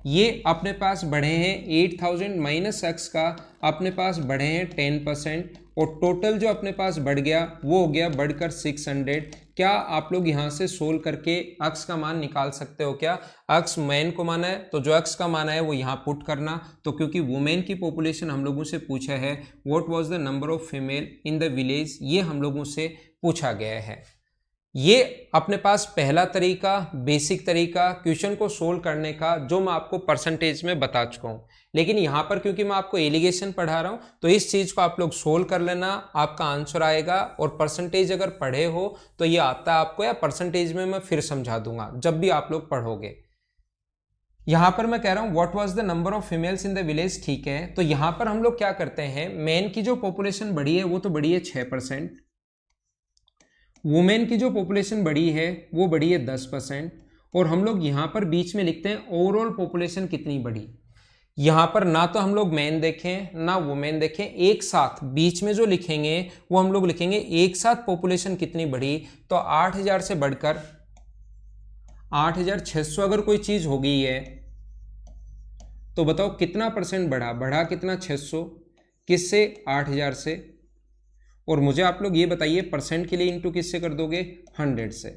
[SPEAKER 1] ये अपने पास बढ़े हैं 8,000 माइनस एक्स का अपने पास बढ़े हैं 10%, और टोटल जो अपने पास बढ़ गया वो हो गया बढ़कर 600। क्या आप लोग यहाँ से सोल्व करके एक्स का मान निकाल सकते हो क्या? एक्स मैन को माना है तो जो एक्स का माना है वो यहाँ पुट करना, तो क्योंकि वुमेन की पॉपुलेशन हम लोगों से पूछा है what was the number of female in the village, ये हम लोगों से पूछा गया है। ये अपने पास पहला तरीका, बेसिक तरीका क्वेश्चन को सोल्व करने का जो मैं आपको परसेंटेज में बता चुका हूं, लेकिन यहां पर क्योंकि मैं आपको एलिगेशन पढ़ा रहा हूं तो इस चीज को आप लोग सोल्व कर लेना, आपका आंसर आएगा। और परसेंटेज अगर पढ़े हो तो ये आता है आपको, या परसेंटेज में मैं फिर समझा दूंगा जब भी आप लोग पढ़ोगे। यहां पर मैं कह रहा हूं what was the number of females in the village, ठीक है। तो यहां पर हम लोग क्या करते हैं, मेन की जो पॉपुलेशन बढ़ी है वो तो बढ़ी है 6%, वुमेन की जो पॉपुलेशन बढ़ी है वो बढ़ी है 10%, और हम लोग यहाँ पर बीच में लिखते हैं ओवरऑल पॉपुलेशन कितनी बढ़ी। यहाँ पर ना तो हम लोग मैन देखें ना वुमेन देखें, एक साथ बीच में जो लिखेंगे वो हम लोग लिखेंगे एक साथ पॉपुलेशन कितनी बढ़ी। तो 8,000 से बढ़कर 8,600 अगर कोई चीज हो गई है तो बताओ कितना परसेंट बढ़ा, बढ़ा कितना 600, किससे 8,000 से। और मुझे आप लोग ये बताइए परसेंट के लिए इंटू किससे कर दोगे, 100 से।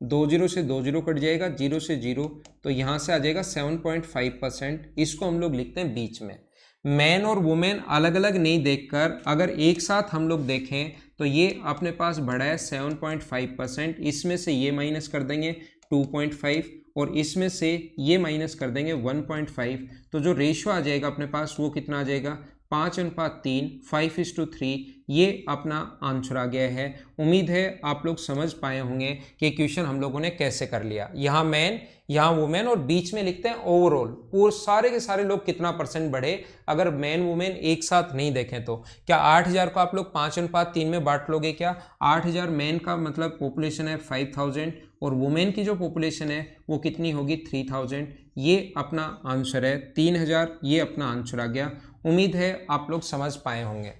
[SPEAKER 1] 2 जीरो से 2 जीरो कट जाएगा, 0 से 0, तो यहाँ से आ जाएगा 7.5%। इसको हम लोग लिखते हैं बीच में। मैन और वुमेन अलग अलग नहीं देखकर अगर एक साथ हम लोग देखें तो ये अपने पास बढ़ा है 7.5%। इसमें से ये माइनस कर देंगे 2.5 और इसमें से ये माइनस कर देंगे 1.5, तो जो रेशियो आ जाएगा अपने पास वो कितना आ जाएगा 5:3, 5:3 ये अपना आंसर आ गया है। उम्मीद है आप लोग समझ पाए होंगे कि क्वेश्चन हम लोगों ने कैसे कर लिया। यहाँ मैन, यहाँ वुमेन और बीच में लिखते हैं ओवरऑल, पूरे सारे के सारे लोग कितना परसेंट बढ़े अगर मैन वुमेन एक साथ नहीं देखें तो। क्या 8,000 को आप लोग 5:3 में बांट लोगे क्या? 8,000 मैन का मतलब पॉपुलेशन है 5,000 और वुमेन की जो पॉपुलेशन है वो कितनी होगी 3,000। ये अपना आंसर है 3,000, ये अपना आंसर आ गया। उम्मीद है आप लोग समझ पाए होंगे।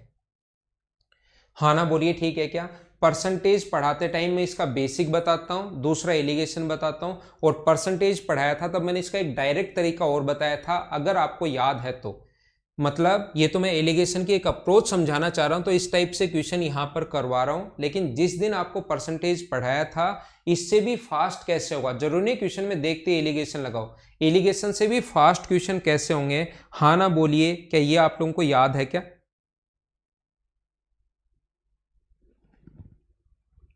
[SPEAKER 1] हाँ ना बोलिए, ठीक है क्या? परसेंटेज पढ़ाते टाइम मैं इसका बेसिक बताता हूँ, दूसरा एलिगेशन बताता हूँ, और परसेंटेज पढ़ाया था तब मैंने इसका एक डायरेक्ट तरीका और बताया था, अगर आपको याद है तो। मतलब ये तो मैं एलिगेशन की एक अप्रोच समझाना चाह रहा हूं, तो इस टाइप से क्वेश्चन यहां पर करवा रहा हूं। लेकिन जिस दिन आपको परसेंटेज पढ़ाया था इससे भी फास्ट कैसे होगा, जरूरी नहीं क्वेश्चन में देखते एलिगेशन लगाओ, एलिगेशन से भी फास्ट क्वेश्चन कैसे होंगे। हाँ ना बोलिए, क्या ये आप लोगों को याद है क्या?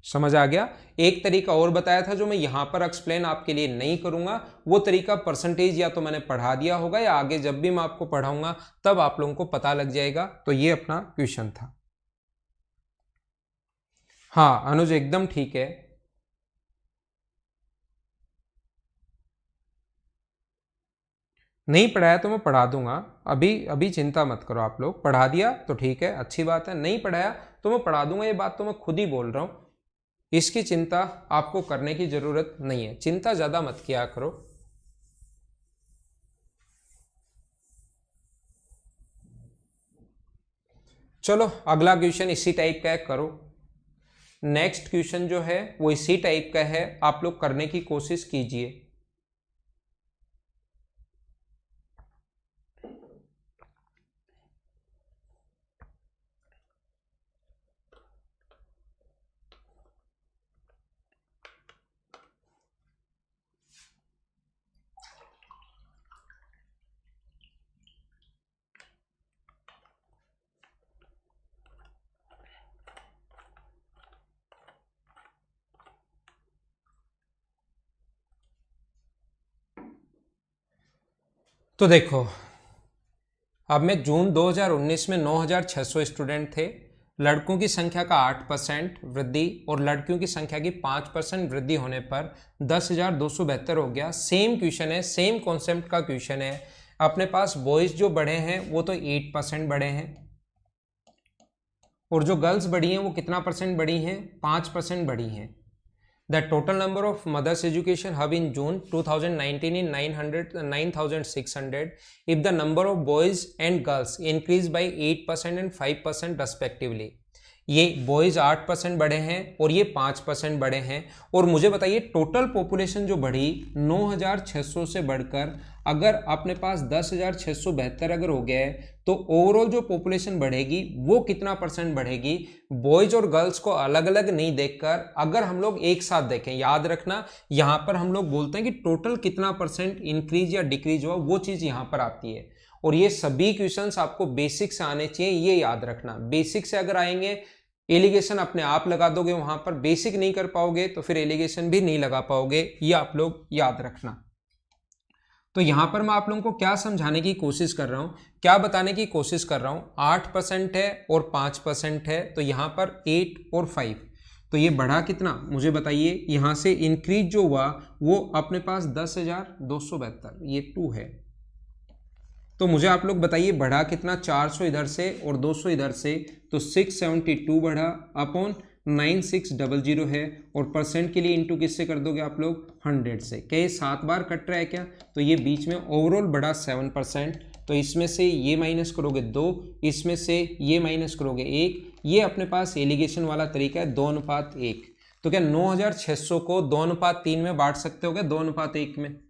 [SPEAKER 1] समझ आ गया? एक तरीका और बताया था जो मैं यहां पर एक्सप्लेन आपके लिए नहीं करूंगा, वो तरीका परसेंटेज या तो मैंने पढ़ा दिया होगा या आगे जब भी मैं आपको पढ़ाऊंगा तब आप लोगों को पता लग जाएगा। तो ये अपना क्वेश्चन था। हाँ अनुज एकदम ठीक है। नहीं पढ़ाया तो मैं पढ़ा दूंगा, अभी अभी चिंता मत करो आप लोग। पढ़ा दिया तो ठीक है, अच्छी बात है, नहीं पढ़ाया तो मैं पढ़ा दूंगा, ये बात तो मैं खुद ही बोल रहा हूं। इसकी चिंता आपको करने की जरूरत नहीं है, चिंता ज्यादा मत किया करो। चलो अगला क्वेश्चन इसी टाइप का है, करो। नेक्स्ट क्वेश्चन जो है वो इसी टाइप का है, आप लोग करने की कोशिश कीजिए। तो देखो, अब में जून 2019 में 9,600 स्टूडेंट थे, लड़कों की संख्या का 8% वृद्धि और लड़कियों की संख्या की 5% वृद्धि होने पर 10,272 हो गया। सेम क्वेश्चन है, सेम कॉन्सेप्ट का क्वेश्चन है। अपने पास बॉयज जो बढ़े हैं वो तो 8% बढ़े हैं और जो गर्ल्स बढ़ी हैं वो कितना परसेंट बढ़ी हैं? 5% बढ़ी हैं। The total number of mothers education hub in June 2019 in 9,600 if the number of boys and girls increased by 8% and 5% respectively। ये बॉयज 8% बढ़े हैं और ये 5% बढ़े हैं। और मुझे बताइए टोटल पॉपुलेशन जो बढ़ी 9,600 से बढ़कर अगर अपने पास 10,672 अगर हो गया है तो ओवरऑल जो पॉपुलेशन बढ़ेगी वो कितना परसेंट बढ़ेगी? बॉयज और गर्ल्स को अलग अलग नहीं देखकर अगर हम लोग एक साथ देखें, याद रखना यहां पर हम लोग बोलते हैं कि टोटल कितना परसेंट इंक्रीज या डिक्रीज हुआ, वो चीज यहां पर आती है। और ये सभी क्वेश्चंस आपको बेसिक से आने चाहिए, ये याद रखना। बेसिक से अगर आएंगे एलिगेशन अपने आप लगा दोगे वहां पर, बेसिक नहीं कर पाओगे तो फिर एलिगेशन भी नहीं लगा पाओगे, ये आप लोग याद रखना। तो यहां पर मैं आप लोगों को क्या समझाने की कोशिश कर रहा हूं, क्या बताने की कोशिश कर रहा हूं? 8% है और 5% है, तो यहां पर 8 और 5, तो ये बढ़ा कितना मुझे बताइए? यहां से इंक्रीज जो हुआ वो अपने पास 10,272, ये 2 है। तो मुझे आप लोग बताइए बढ़ा कितना? 400 इधर से और 200 इधर से, तो 672 बढ़ा अपॉन 9600 है। और परसेंट के लिए इंटू किससे कर दोगे आप लोग? 100 से। क्या ये 7 बार कट रहा है क्या? तो ये बीच में ओवरऑल बढ़ा 7%, तो इसमें से ये माइनस करोगे 2, इसमें से ये माइनस करोगे 1। ये अपने पास एलिगेशन वाला तरीका है 2:1। तो क्या 9,600 को 2:3 में बांट सकते हो क्या? 2:1 में।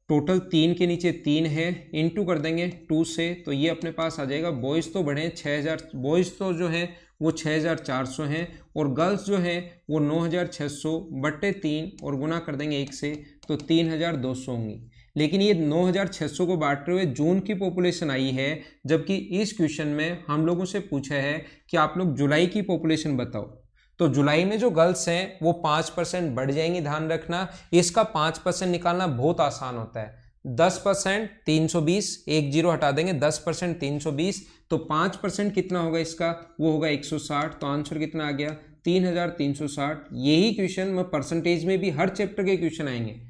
[SPEAKER 1] टोटल 3 के नीचे 3 है, इंटू कर देंगे 2 से, तो ये अपने पास आ जाएगा। बॉयज़ तो बढ़े 6,000, बॉयज़ तो जो है वो 6,400 हैं और गर्ल्स जो है वो 9,600 बट्टे 3 और गुना कर देंगे 1 से, तो 3,200 होंगी। लेकिन ये 9,600 को बांटते हुए जून की पॉपुलेशन आई है, जबकि इस क्वेश्चन में हम लोगों से पूछा है कि आप लोग जुलाई की पॉपुलेशन बताओ। तो जुलाई में जो गर्ल्स हैं वो 5% बढ़ जाएंगी, ध्यान रखना। इसका 5% निकालना बहुत आसान होता है। 10% 320, एक जीरो हटा देंगे, 10% 320, तो 5% कितना होगा इसका, वो होगा 160। तो आंसर कितना आ गया, 3360। यही क्वेश्चन में परसेंटेज में भी हर चैप्टर के क्वेश्चन आएंगे,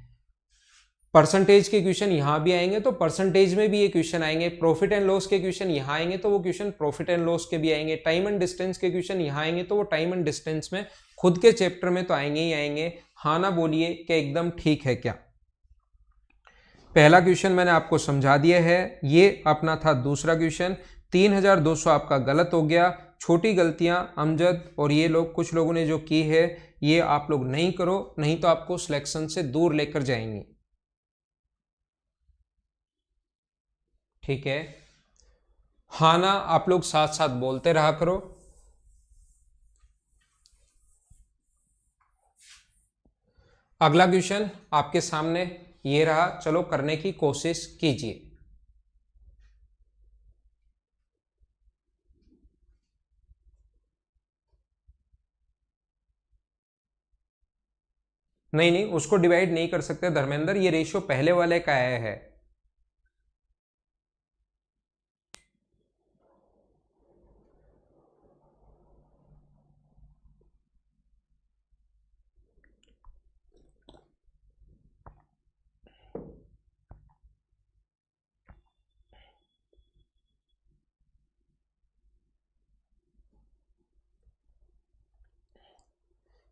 [SPEAKER 1] परसेंटेज के क्वेश्चन यहां भी आएंगे तो परसेंटेज में भी ये क्वेश्चन आएंगे, प्रॉफिट एंड लॉस के क्वेश्चन यहां आएंगे तो वो क्वेश्चन प्रॉफिट एंड लॉस के भी आएंगे, टाइम एंड डिस्टेंस के क्वेश्चन यहां आएंगे तो वो टाइम एंड डिस्टेंस में खुद के चैप्टर में तो आएंगे ही आएंगे। हाँ ना बोलिए कि एकदम ठीक है क्या। पहला क्वेश्चन मैंने आपको समझा दिया है, ये अपना था दूसरा क्वेश्चन। 3200 आपका गलत हो गया। छोटी गलतियां अमजद और ये लोग, कुछ लोगों ने जो की है, ये आप लोग नहीं करो, नहीं तो आपको सिलेक्शन से दूर लेकर जाएंगे। ठीक है, हाँ ना आप लोग साथ साथ बोलते रहा करो। अगला क्वेश्चन आपके सामने ये रहा, चलो करने की कोशिश कीजिए। नहीं नहीं, उसको डिवाइड नहीं कर सकते धर्मेंद्र, ये रेशियो पहले वाले का आया है।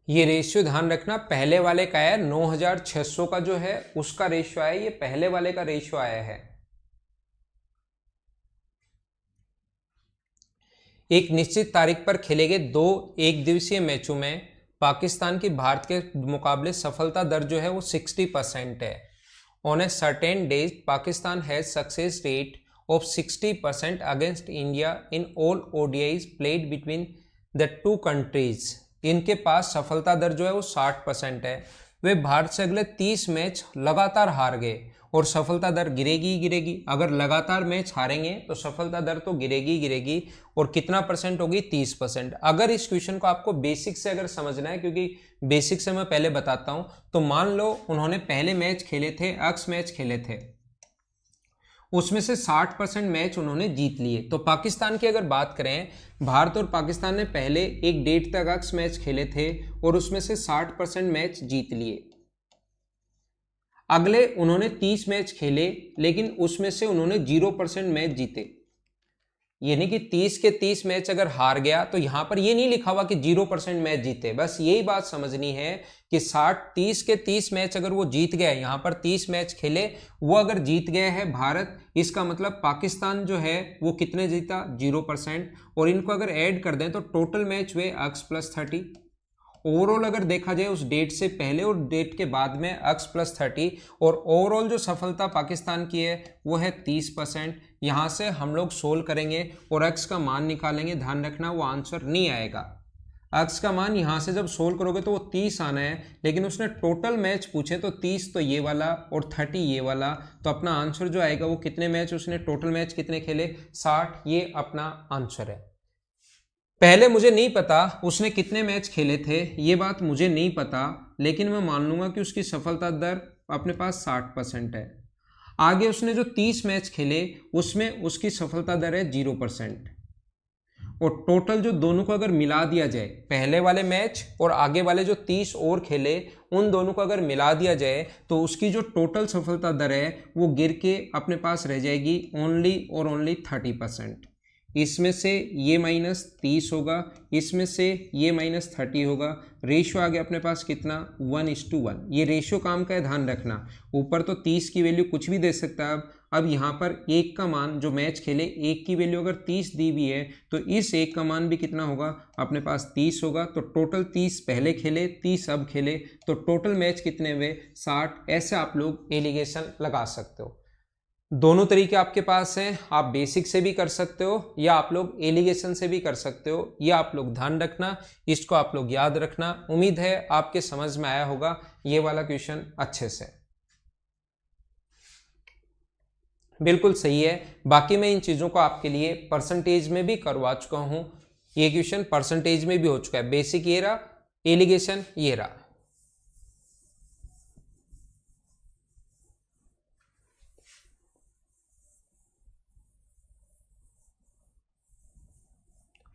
[SPEAKER 1] ये रेशियो ध्यान रखना, पहले वाले का है 9600 का जो है उसका रेशियो आया, ये पहले वाले का रेशियो आया है। एक निश्चित तारीख पर खेले गए 2 एक दिवसीय मैचों में पाकिस्तान की भारत के मुकाबले सफलता दर जो है वो 60% है। On a certain days Pakistan has success rate of 60% against India in all ODIs played between the two countries. इनके पास सफलता दर जो है वो 60% है। वे भारत से अगले 30 मैच लगातार हार गए और सफलता दर गिरेगी ही गिरेगी। अगर लगातार मैच हारेंगे तो सफलता दर तो गिरेगी गिरेगी, और कितना परसेंट होगी, 30%। अगर इस क्वेश्चन को आपको बेसिक से अगर समझना है, क्योंकि बेसिक से मैं पहले बताता हूं, तो मान लो उन्होंने पहले मैच खेले थे, एक्स मैच खेले थे, उसमें से 60% मैच उन्होंने जीत लिए। तो पाकिस्तान की अगर बात करें, भारत और पाकिस्तान ने पहले एक डेट तक एक्स मैच खेले थे और उसमें से 60% मैच जीत लिए। अगले उन्होंने 30 मैच खेले लेकिन उसमें से उन्होंने 0% मैच जीते, यानी कि 30 के 30 मैच अगर हार गया तो यहां पर ये नहीं लिखा हुआ कि 0% मैच जीते। बस यही बात समझनी है कि 30 के 30 मैच अगर वो जीत गए, यहां पर 30 मैच खेले, वो अगर जीत गए हैं भारत, इसका मतलब पाकिस्तान जो है वो कितने जीता, 0%। और इनको अगर ऐड कर दें तो टोटल मैच हुए x+30। ओवरऑल अगर देखा जाए उस डेट से पहले और डेट के बाद में x+30, और ओवरऑल जो सफलता पाकिस्तान की है वो है 30%। यहाँ से हम लोग सोल्व करेंगे और x का मान निकालेंगे। ध्यान रखना वो आंसर नहीं आएगा, x का मान यहाँ से जब सोल्व करोगे तो वो 30 आना है, लेकिन उसने टोटल मैच पूछे तो 30 तो ये वाला और 30 ये वाला, तो अपना आंसर जो आएगा वो कितने मैच, उसने टोटल मैच कितने खेले, 60, ये अपना आंसर है। पहले मुझे नहीं पता उसने कितने मैच खेले थे, ये बात मुझे नहीं पता, लेकिन मैं मान लूंगा कि उसकी सफलता दर अपने पास 60% है। आगे उसने जो 30 मैच खेले उसमें उसकी सफलता दर है 0%। और टोटल जो दोनों को अगर मिला दिया जाए, पहले वाले मैच और आगे वाले जो 30 और खेले, उन दोनों को अगर मिला दिया जाए तो उसकी जो टोटल सफलता दर है वो गिर के अपने पास रह जाएगी ओनली और ओनली 30%। इसमें से ये -30 होगा, इसमें से ये -30 होगा, रेशियो आ गया अपने पास कितना, 1:1। ये रेशियो काम का है, ध्यान रखना। ऊपर तो 30 की वैल्यू कुछ भी दे सकता है। अब यहाँ पर एक का मान, जो मैच खेले एक की वैल्यू अगर 30 दी भी है तो इस एक का मान भी कितना होगा, अपने पास 30 होगा। तो टोटल 30 पहले खेले, 30 अब खेले, तो टोटल मैच कितने हुए, 60। ऐसे आप लोग एलिगेशन लगा सकते हो। दोनों तरीके आपके पास हैं, आप बेसिक से भी कर सकते हो या आप लोग एलिगेशन से भी कर सकते हो। ये आप लोग ध्यान रखना, इसको आप लोग याद रखना। उम्मीद है आपके समझ में आया होगा ये वाला क्वेश्चन अच्छे से। बिल्कुल सही है। बाकी मैं इन चीज़ों को आपके लिए परसेंटेज में भी करवा चुका हूं। ये क्वेश्चन परसेंटेज में भी हो चुका है। बेसिक ये रहा, एलिगेशन ये रहा।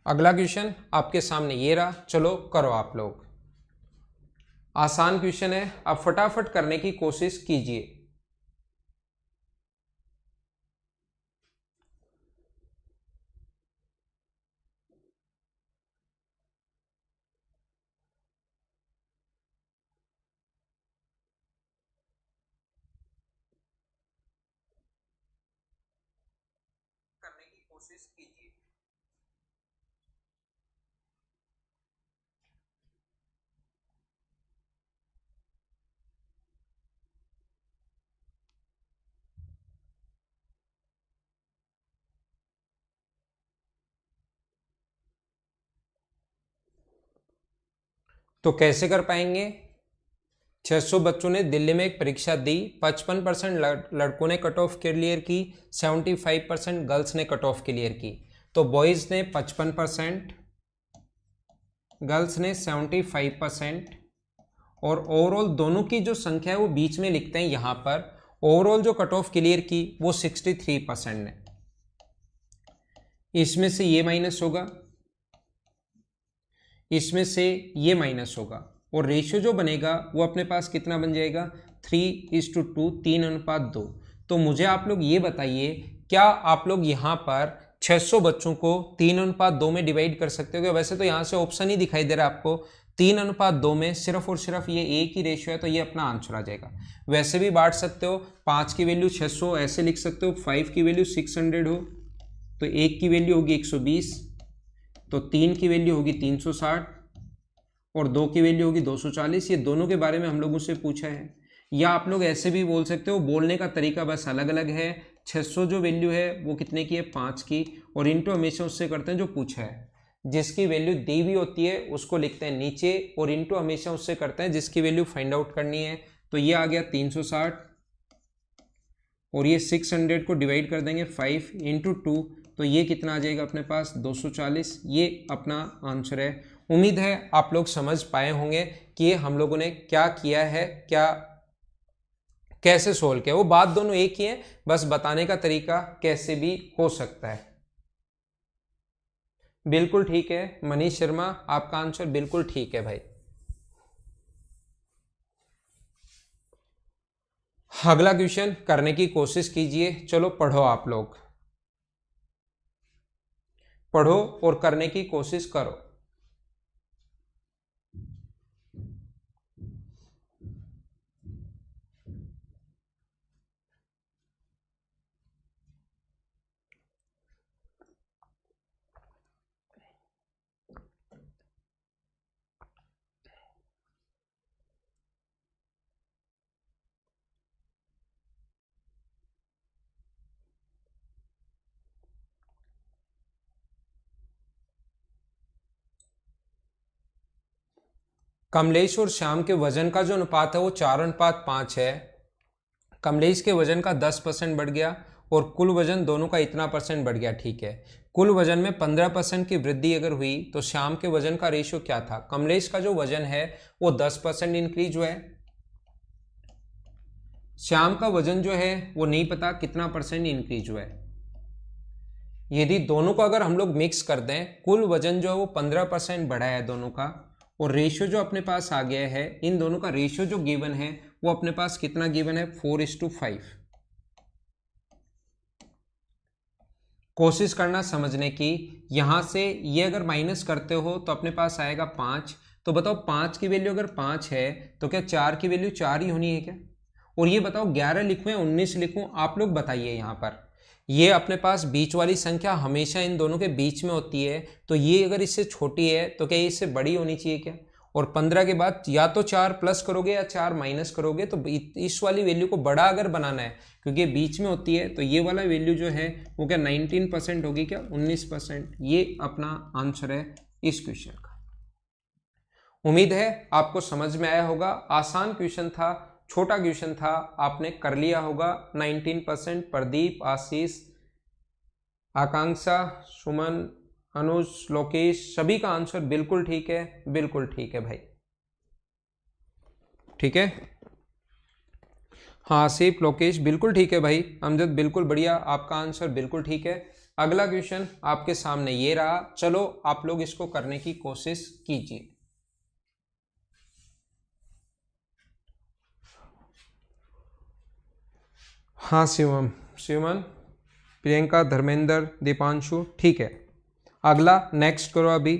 [SPEAKER 1] अगला क्वेश्चन आपके सामने ये रहा, चलो करो आप लोग। आसान क्वेश्चन है, आप फटाफट करने की कोशिश कीजिए। करने की कोशिश कीजिए। तो कैसे कर पाएंगे? 600 बच्चों ने दिल्ली में एक परीक्षा दी, 55% लड़कों ने कट ऑफ क्लियर की, 75% गर्ल्स ने कट ऑफ क्लियर की। तो बॉयज ने 55%, गर्ल्स ने 75%, और ओवरऑल दोनों की जो संख्या है वो बीच में लिखते हैं यहां पर। ओवरऑल जो कट ऑफ क्लियर की वो 63% ने। इसमें से ये माइनस होगा, इसमें से ये माइनस होगा, और रेशियो जो बनेगा वो अपने पास कितना बन जाएगा? 3:2, 3:2। तो मुझे आप लोग ये बताइए, क्या आप लोग यहाँ पर 600 बच्चों को 3:2 में डिवाइड कर सकते हो? वैसे तो यहाँ से ऑप्शन ही दिखाई दे रहा है आपको, 3:2 में सिर्फ और सिर्फ ये एक ही रेशियो है, तो ये अपना आंसर आ जाएगा। वैसे भी बांट सकते हो, 5 की वैल्यू 600 ऐसे लिख सकते हो, 5 की वैल्यू 600 हो तो 1 की वैल्यू होगी 120, तो 3 की वैल्यू होगी 360, और 2 की वैल्यू होगी 240। ये दोनों के बारे में हम लोगों से पूछा है। या आप लोग ऐसे भी बोल सकते हो, बोलने का तरीका बस अलग अलग है। 600 जो वैल्यू है वो कितने की है? 5 की, और इंटू हमेशा उससे करते हैं जो पूछा है। जिसकी वैल्यू दी हुई होती है उसको लिखते हैं नीचे, और इंटू हमेशा उससे करते हैं जिसकी वैल्यू फाइंड आउट करनी है। तो ये आ गया 360, और ये 600 को डिवाइड कर देंगे 5 इंटू 2, तो ये कितना आ जाएगा अपने पास? 240। ये अपना आंसर है। उम्मीद है आप लोग समझ पाए होंगे कि हम लोगों ने क्या किया है, क्या कैसे सोल्व किया। वो बात दोनों एक ही है, बस बताने का तरीका कैसे भी हो सकता है। बिल्कुल ठीक है मनीष शर्मा, आपका आंसर बिल्कुल ठीक है भाई। अगला क्वेश्चन करने की कोशिश कीजिए, चलो पढ़ो आप लोग, पढ़ो और करने की कोशिश करो। कमलेश और श्याम के वजन का जो अनुपात है वो 4:5 है। कमलेश के वजन का 10% बढ़ गया और कुल वजन दोनों का इतना परसेंट बढ़ गया, ठीक है। कुल वजन में 15% की वृद्धि अगर हुई तो श्याम के वजन का रेशियो क्या था? कमलेश का जो वजन है वो 10% इंक्रीज हुआ है, श्याम का वजन जो है वो नहीं पता कितना परसेंट इंक्रीज हुआ है। यदि दोनों को अगर हम लोग मिक्स कर दें, कुल वजन जो है वो 15% बढ़ा है दोनों का, और रेशियो जो अपने पास आ गया है, इन दोनों का रेशियो जो गिवन है वो अपने पास कितना गिवन है? 4:5। कोशिश करना समझने की, यहां से ये अगर माइनस करते हो तो अपने पास आएगा 5। तो बताओ 5 की वैल्यू अगर 5 है तो क्या 4 की वैल्यू 4 ही होनी है क्या? और ये बताओ 11 लिखूं या 19 लिखूं, आप लोग बताइए। यहाँ पर ये अपने पास बीच वाली संख्या हमेशा इन दोनों के बीच में होती है, तो ये अगर इससे छोटी है तो क्या ये इससे बड़ी होनी चाहिए क्या? और 15 के बाद या तो 4 प्लस करोगे या 4 माइनस करोगे, तो इस वाली वैल्यू को बड़ा अगर बनाना है, क्योंकि बीच में होती है, तो ये वाला वैल्यू जो है वो क्या 19% होगी क्या 19%? ये अपना आंसर है इस क्वेश्चन का। उम्मीद है आपको समझ में आया होगा। आसान क्वेश्चन था, छोटा क्वेश्चन था, आपने कर लिया होगा 19%। प्रदीप, आशीष, आकांक्षा, सुमन, अनुज, लोकेश, सभी का आंसर बिल्कुल ठीक है, बिल्कुल ठीक है भाई, ठीक है। हाँ आसिफ, लोकेश बिल्कुल ठीक है भाई। अमजद बिल्कुल बढ़िया, आपका आंसर बिल्कुल ठीक है। अगला क्वेश्चन आपके सामने ये रहा, चलो आप लोग इसको करने की कोशिश कीजिए। हाँ शिवम, प्रियंका, धर्मेंद्र, दीपांशु, ठीक है। अगला नेक्स्ट करो अभी।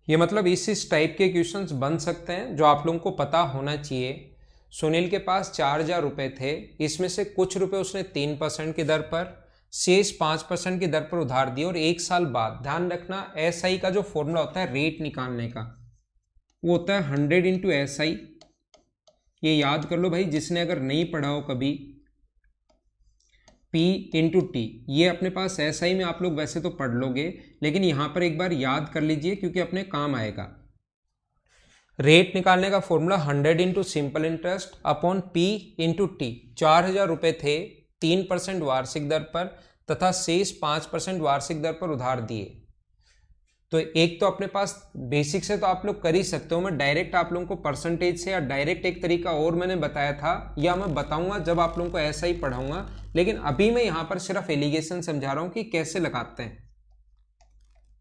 [SPEAKER 1] ये मतलब इस टाइप के क्वेश्चंस बन सकते हैं जो आप लोगों को पता होना चाहिए। सुनील के पास 4,000 रुपये थे, इसमें से कुछ रुपए उसने 3% की दर पर, शेष 5% की दर पर उधार दिए और 1 साल बाद, ध्यान रखना SI का जो फॉर्मूला होता है रेट निकालने का, वो होता है 100 इंटू SI। ये याद कर लो भाई, जिसने अगर नहीं पढ़ा हो कभी, P इंटू टी। ये अपने पास SI में आप लोग वैसे तो पढ़ लोगे, लेकिन यहां पर एक बार याद कर लीजिए क्योंकि अपने काम आएगा। रेट निकालने का formula 100 into simple interest upon P into T. 4,000 रुपये थे, 3% वार्षिक दर पर तथा शेष 5% वार्षिक दर पर उधार दिए। तो एक तो अपने पास बेसिक से तो आप लोग कर ही सकते हो, मैं डायरेक्ट आप लोगों को परसेंटेज से या डायरेक्ट एक तरीका और मैंने बताया था, या मैं बताऊंगा जब आप लोगों को ऐसा ही पढ़ाऊंगा, लेकिन अभी मैं यहां पर सिर्फ एलिगेशन समझा रहा हूं कि कैसे लगाते हैं।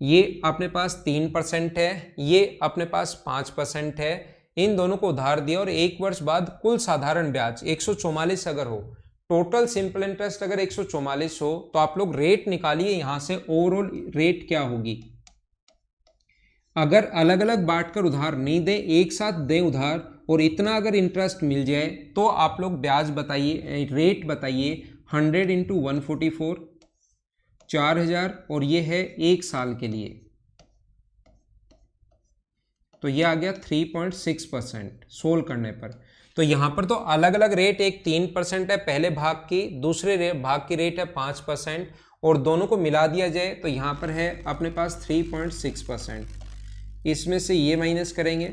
[SPEAKER 1] ये अपने पास 3% है, ये अपने पास 5% है, इन दोनों को उधार दिया और 1 वर्ष बाद कुल साधारण ब्याज 144 अगर हो, टोटल सिंपल इंटरेस्ट अगर 144 हो, तो आप लोग रेट निकालिए यहां से ओवरऑल रेट क्या होगी। अगर अलग अलग बांटकर उधार नहीं दे, एक साथ दें उधार और इतना अगर इंटरेस्ट मिल जाए, तो आप लोग ब्याज बताइए, रेट बताइए। 100 इंटू 144, 4,000, और ये है 1 साल के लिए, तो ये आ गया 3.6% सोल्व करने पर। तो यहां पर तो अलग अलग रेट, एक 3% है पहले भाग की, दूसरे भाग की रेट है 5%, और दोनों को मिला दिया जाए तो यहां पर है अपने पास 3.6%। इसमें से ये माइनस करेंगे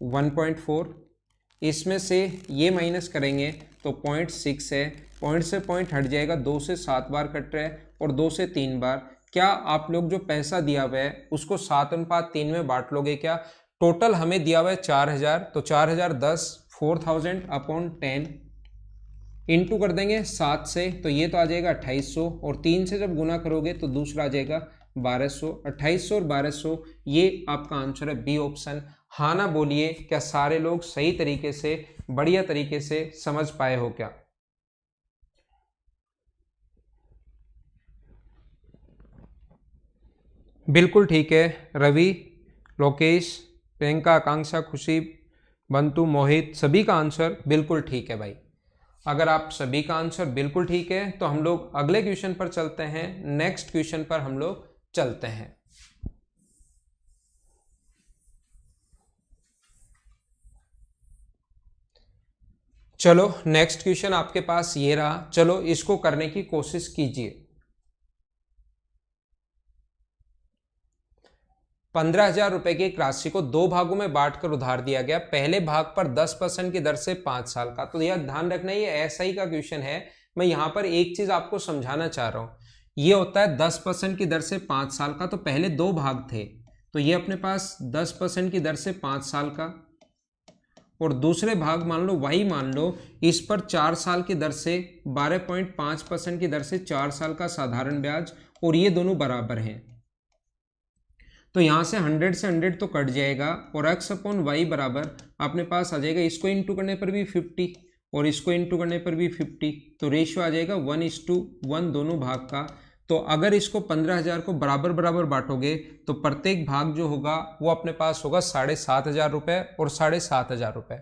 [SPEAKER 1] 1.4, इसमें से ये माइनस करेंगे तो 0.6 है, पॉइंट से पॉइंट हट जाएगा, 2 से 7 बार कट रहा है और 2 से 3 बार। क्या आप लोग जो पैसा दिया हुआ है उसको 7:3 में बांट लोगे क्या? टोटल हमें दिया हुआ है 4,000, तो 4,000 10, 4,000 अपॉन 10 इंटू कर देंगे 7 से, तो ये तो आ जाएगा 2,800, और 3 से जब गुना करोगे तो दूसरा आ जाएगा 1,200। 2,800 और 1,200, ये आपका आंसर है बी ऑप्शन। हाँ ना बोलिए, क्या सारे लोग सही तरीके से, बढ़िया तरीके से समझ पाए हो क्या? बिल्कुल ठीक है। रवि, लोकेश, प्रियंका, आकांक्षा, खुशी, बंतु, मोहित, सभी का आंसर बिल्कुल ठीक है भाई। अगर आप सभी का आंसर बिल्कुल ठीक है तो हम लोग अगले क्वेश्चन पर चलते हैं, नेक्स्ट क्वेश्चन पर हम लोग चलते हैं। चलो नेक्स्ट क्वेश्चन आपके पास ये रहा, चलो इसको करने की कोशिश कीजिए। 15,000 रुपए की एक राशि को 2 भागों में बांटकर उधार दिया गया। पहले भाग पर 10% की दर से 5 साल का। तो यह ध्यान रखना, ये SI का क्वेश्चन है। मैं यहां पर एक चीज आपको समझाना चाह रहा हूं, ये होता है 10% की दर से 5 साल का। तो पहले 2 भाग थे, तो ये अपने पास 10% की दर से 5 साल का, और दूसरे भाग मान लो वही मान लो, इस पर 4 साल की दर से 12.5% की दर से 4 साल का साधारण ब्याज, और ये दोनों बराबर हैं। तो यहां से 100 से 100 तो कट जाएगा, और x अपॉन वाई बराबर अपने पास आ जाएगा, इसको इंटू करने पर भी 50 और इसको इंटू करने पर भी 50, तो रेशियो आ जाएगा 1:1 दोनों भाग का। तो अगर इसको 15,000 को बराबर बराबर बांटोगे तो प्रत्येक भाग जो होगा वो अपने पास होगा 7,500 रुपये और 7,500 रुपये।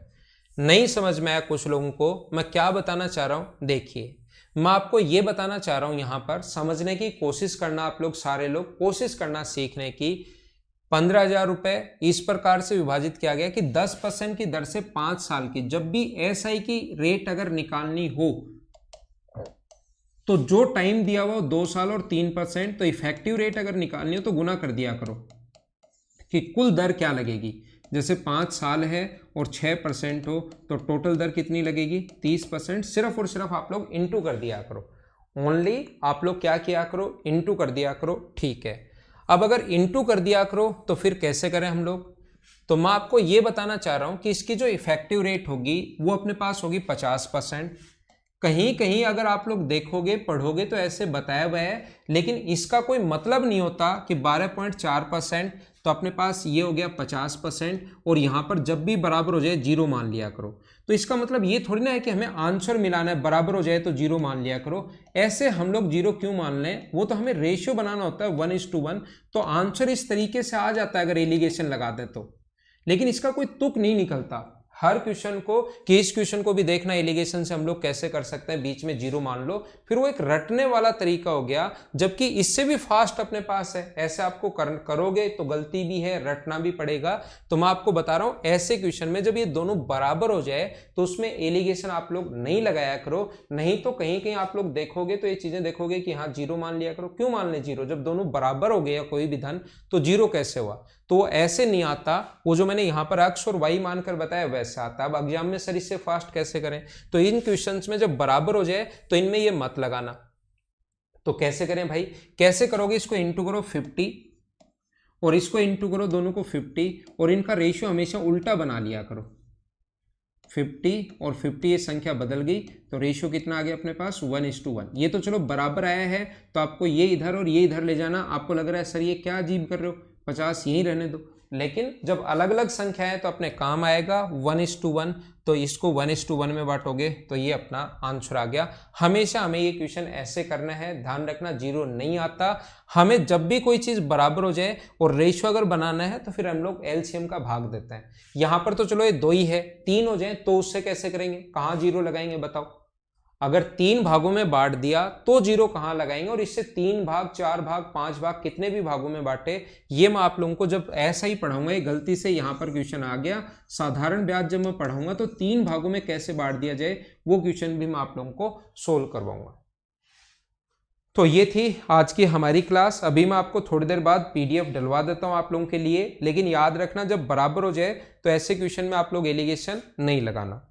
[SPEAKER 1] नहीं समझ में आया कुछ लोगों को, मैं क्या बताना चाह रहा हूं, देखिए मैं आपको ये बताना चाह रहा हूं, यहां पर समझने की कोशिश करना, आप लोग सारे लोग कोशिश करना सीखने की। 15,000 रुपए इस प्रकार से विभाजित किया गया कि 10% की दर से 5 साल की, जब भी SI की रेट अगर निकालनी हो तो जो टाइम दिया हुआ 2 साल और 3%, तो इफेक्टिव रेट अगर निकालनी हो तो गुना कर दिया करो कि कुल दर क्या लगेगी। जैसे 5 साल है और 6% हो तो टोटल दर कितनी लगेगी 30%, सिर्फ और सिर्फ आप लोग इंटू कर दिया करो। ओनली आप लोग क्या किया करो, इनटू कर दिया करो, ठीक है। अब अगर इनटू कर दिया करो तो फिर कैसे करें हम लोग, तो मैं आपको ये बताना चाह रहा हूं कि इसकी जो इफेक्टिव रेट होगी वो अपने पास होगी 50%। कहीं कहीं अगर आप लोग देखोगे पढ़ोगे तो ऐसे बताया हुआ है, लेकिन इसका कोई मतलब नहीं होता कि 12.4%, तो अपने पास ये हो गया 50%, और यहां पर जब भी बराबर हो जाए जीरो मान लिया करो। तो इसका मतलब ये थोड़ी ना है कि हमें आंसर मिलाना है, बराबर हो जाए तो जीरो मान लिया करो। ऐसे हम लोग जीरो क्यों मान लें, वो तो हमें रेशियो बनाना होता है 1:1, तो आंसर इस तरीके से आ जाता है अगर एलिगेशन लगा दें तो। लेकिन इसका कोई तुक नहीं निकलता हर क्वेश्चन को, कि इस क्वेश्चन को भी देखना एलिगेशन से हम लोग कैसे कर सकते हैं, बीच में जीरो मान लो, फिर वो एक रटने वाला तरीका हो गया, जबकि इससे भी फास्ट अपने पास है। ऐसे आपको करोगे तो गलती भी है, रटना भी पड़ेगा। तो मैं आपको बता रहा हूं ऐसे क्वेश्चन में जब ये दोनों बराबर हो जाए तो उसमें एलिगेशन आप लोग नहीं लगाया करो, नहीं तो कहीं कहीं आप लोग देखोगे तो ये चीजें देखोगे कि हाँ जीरो मान लिया करो। क्यों मान ले जीरो, जब दोनों बराबर हो गया कोई भी धन तो जीरो कैसे हुआ, तो वो ऐसे नहीं आता। वो जो मैंने यहां पर एक्स और वाई मानकर बताया वैसे आता। अब एग्जाम में सर इससे फास्ट कैसे करें, तो इन क्वेश्चंस में जब बराबर हो जाए तो इनमें ये मत लगाना। तो कैसे करें भाई, कैसे करोगे, इसको इंटू करो 50 और इसको इंटू करो दोनों को 50, और इनका रेशियो हमेशा उल्टा बना लिया करो। 50 और 50 ये संख्या बदल गई तो रेशियो कितना आ गया अपने पास 1:1। ये तो चलो बराबर आया है, तो आपको ये इधर और ये इधर ले जाना। आपको लग रहा है सर ये क्या अजीब कर रहे हो, 50 यहीं रहने दो, लेकिन जब अलग अलग संख्या है तो अपने काम आएगा 1:1। तो इसको 1:1 में बांटोगे तो ये अपना आंसर आ गया। हमेशा हमें ये क्वेश्चन ऐसे करना है, ध्यान रखना जीरो नहीं आता। हमें जब भी कोई चीज बराबर हो जाए और रेशियो अगर बनाना है तो फिर हम लोग एलसीएम का भाग देते हैं। यहां पर तो चलो ये 2 ही है, 3 हो जाए तो उससे कैसे करेंगे, कहां जीरो लगाएंगे बताओ। अगर 3 भागों में बांट दिया तो जीरो कहां लगाएंगे, और इससे 3 भाग 4 भाग 5 भाग कितने भी भागों में बांटे, ये मैं आप लोगों को जब ऐसा ही पढ़ाऊंगा। ये गलती से यहां पर क्वेश्चन आ गया, साधारण ब्याज जब मैं पढ़ाऊंगा तो 3 भागों में कैसे बांट दिया जाए वो क्वेश्चन भी मैं आप लोगों को सोल्व करवाऊंगा। तो ये थी आज की हमारी क्लास। अभी मैं आपको थोड़ी देर बाद पीडीएफ डलवा देता हूं आप लोगों के लिए, लेकिन याद रखना जब बराबर हो जाए तो ऐसे क्वेश्चन में आप लोग एलिगेशन नहीं लगाना।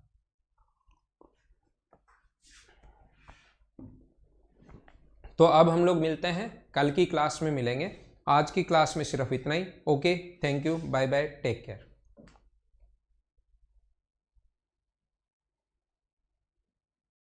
[SPEAKER 1] तो अब हम लोग मिलते हैं कल की क्लास में, मिलेंगे। आज की क्लास में सिर्फ इतना ही। Okay, thank you, bye bye, take care.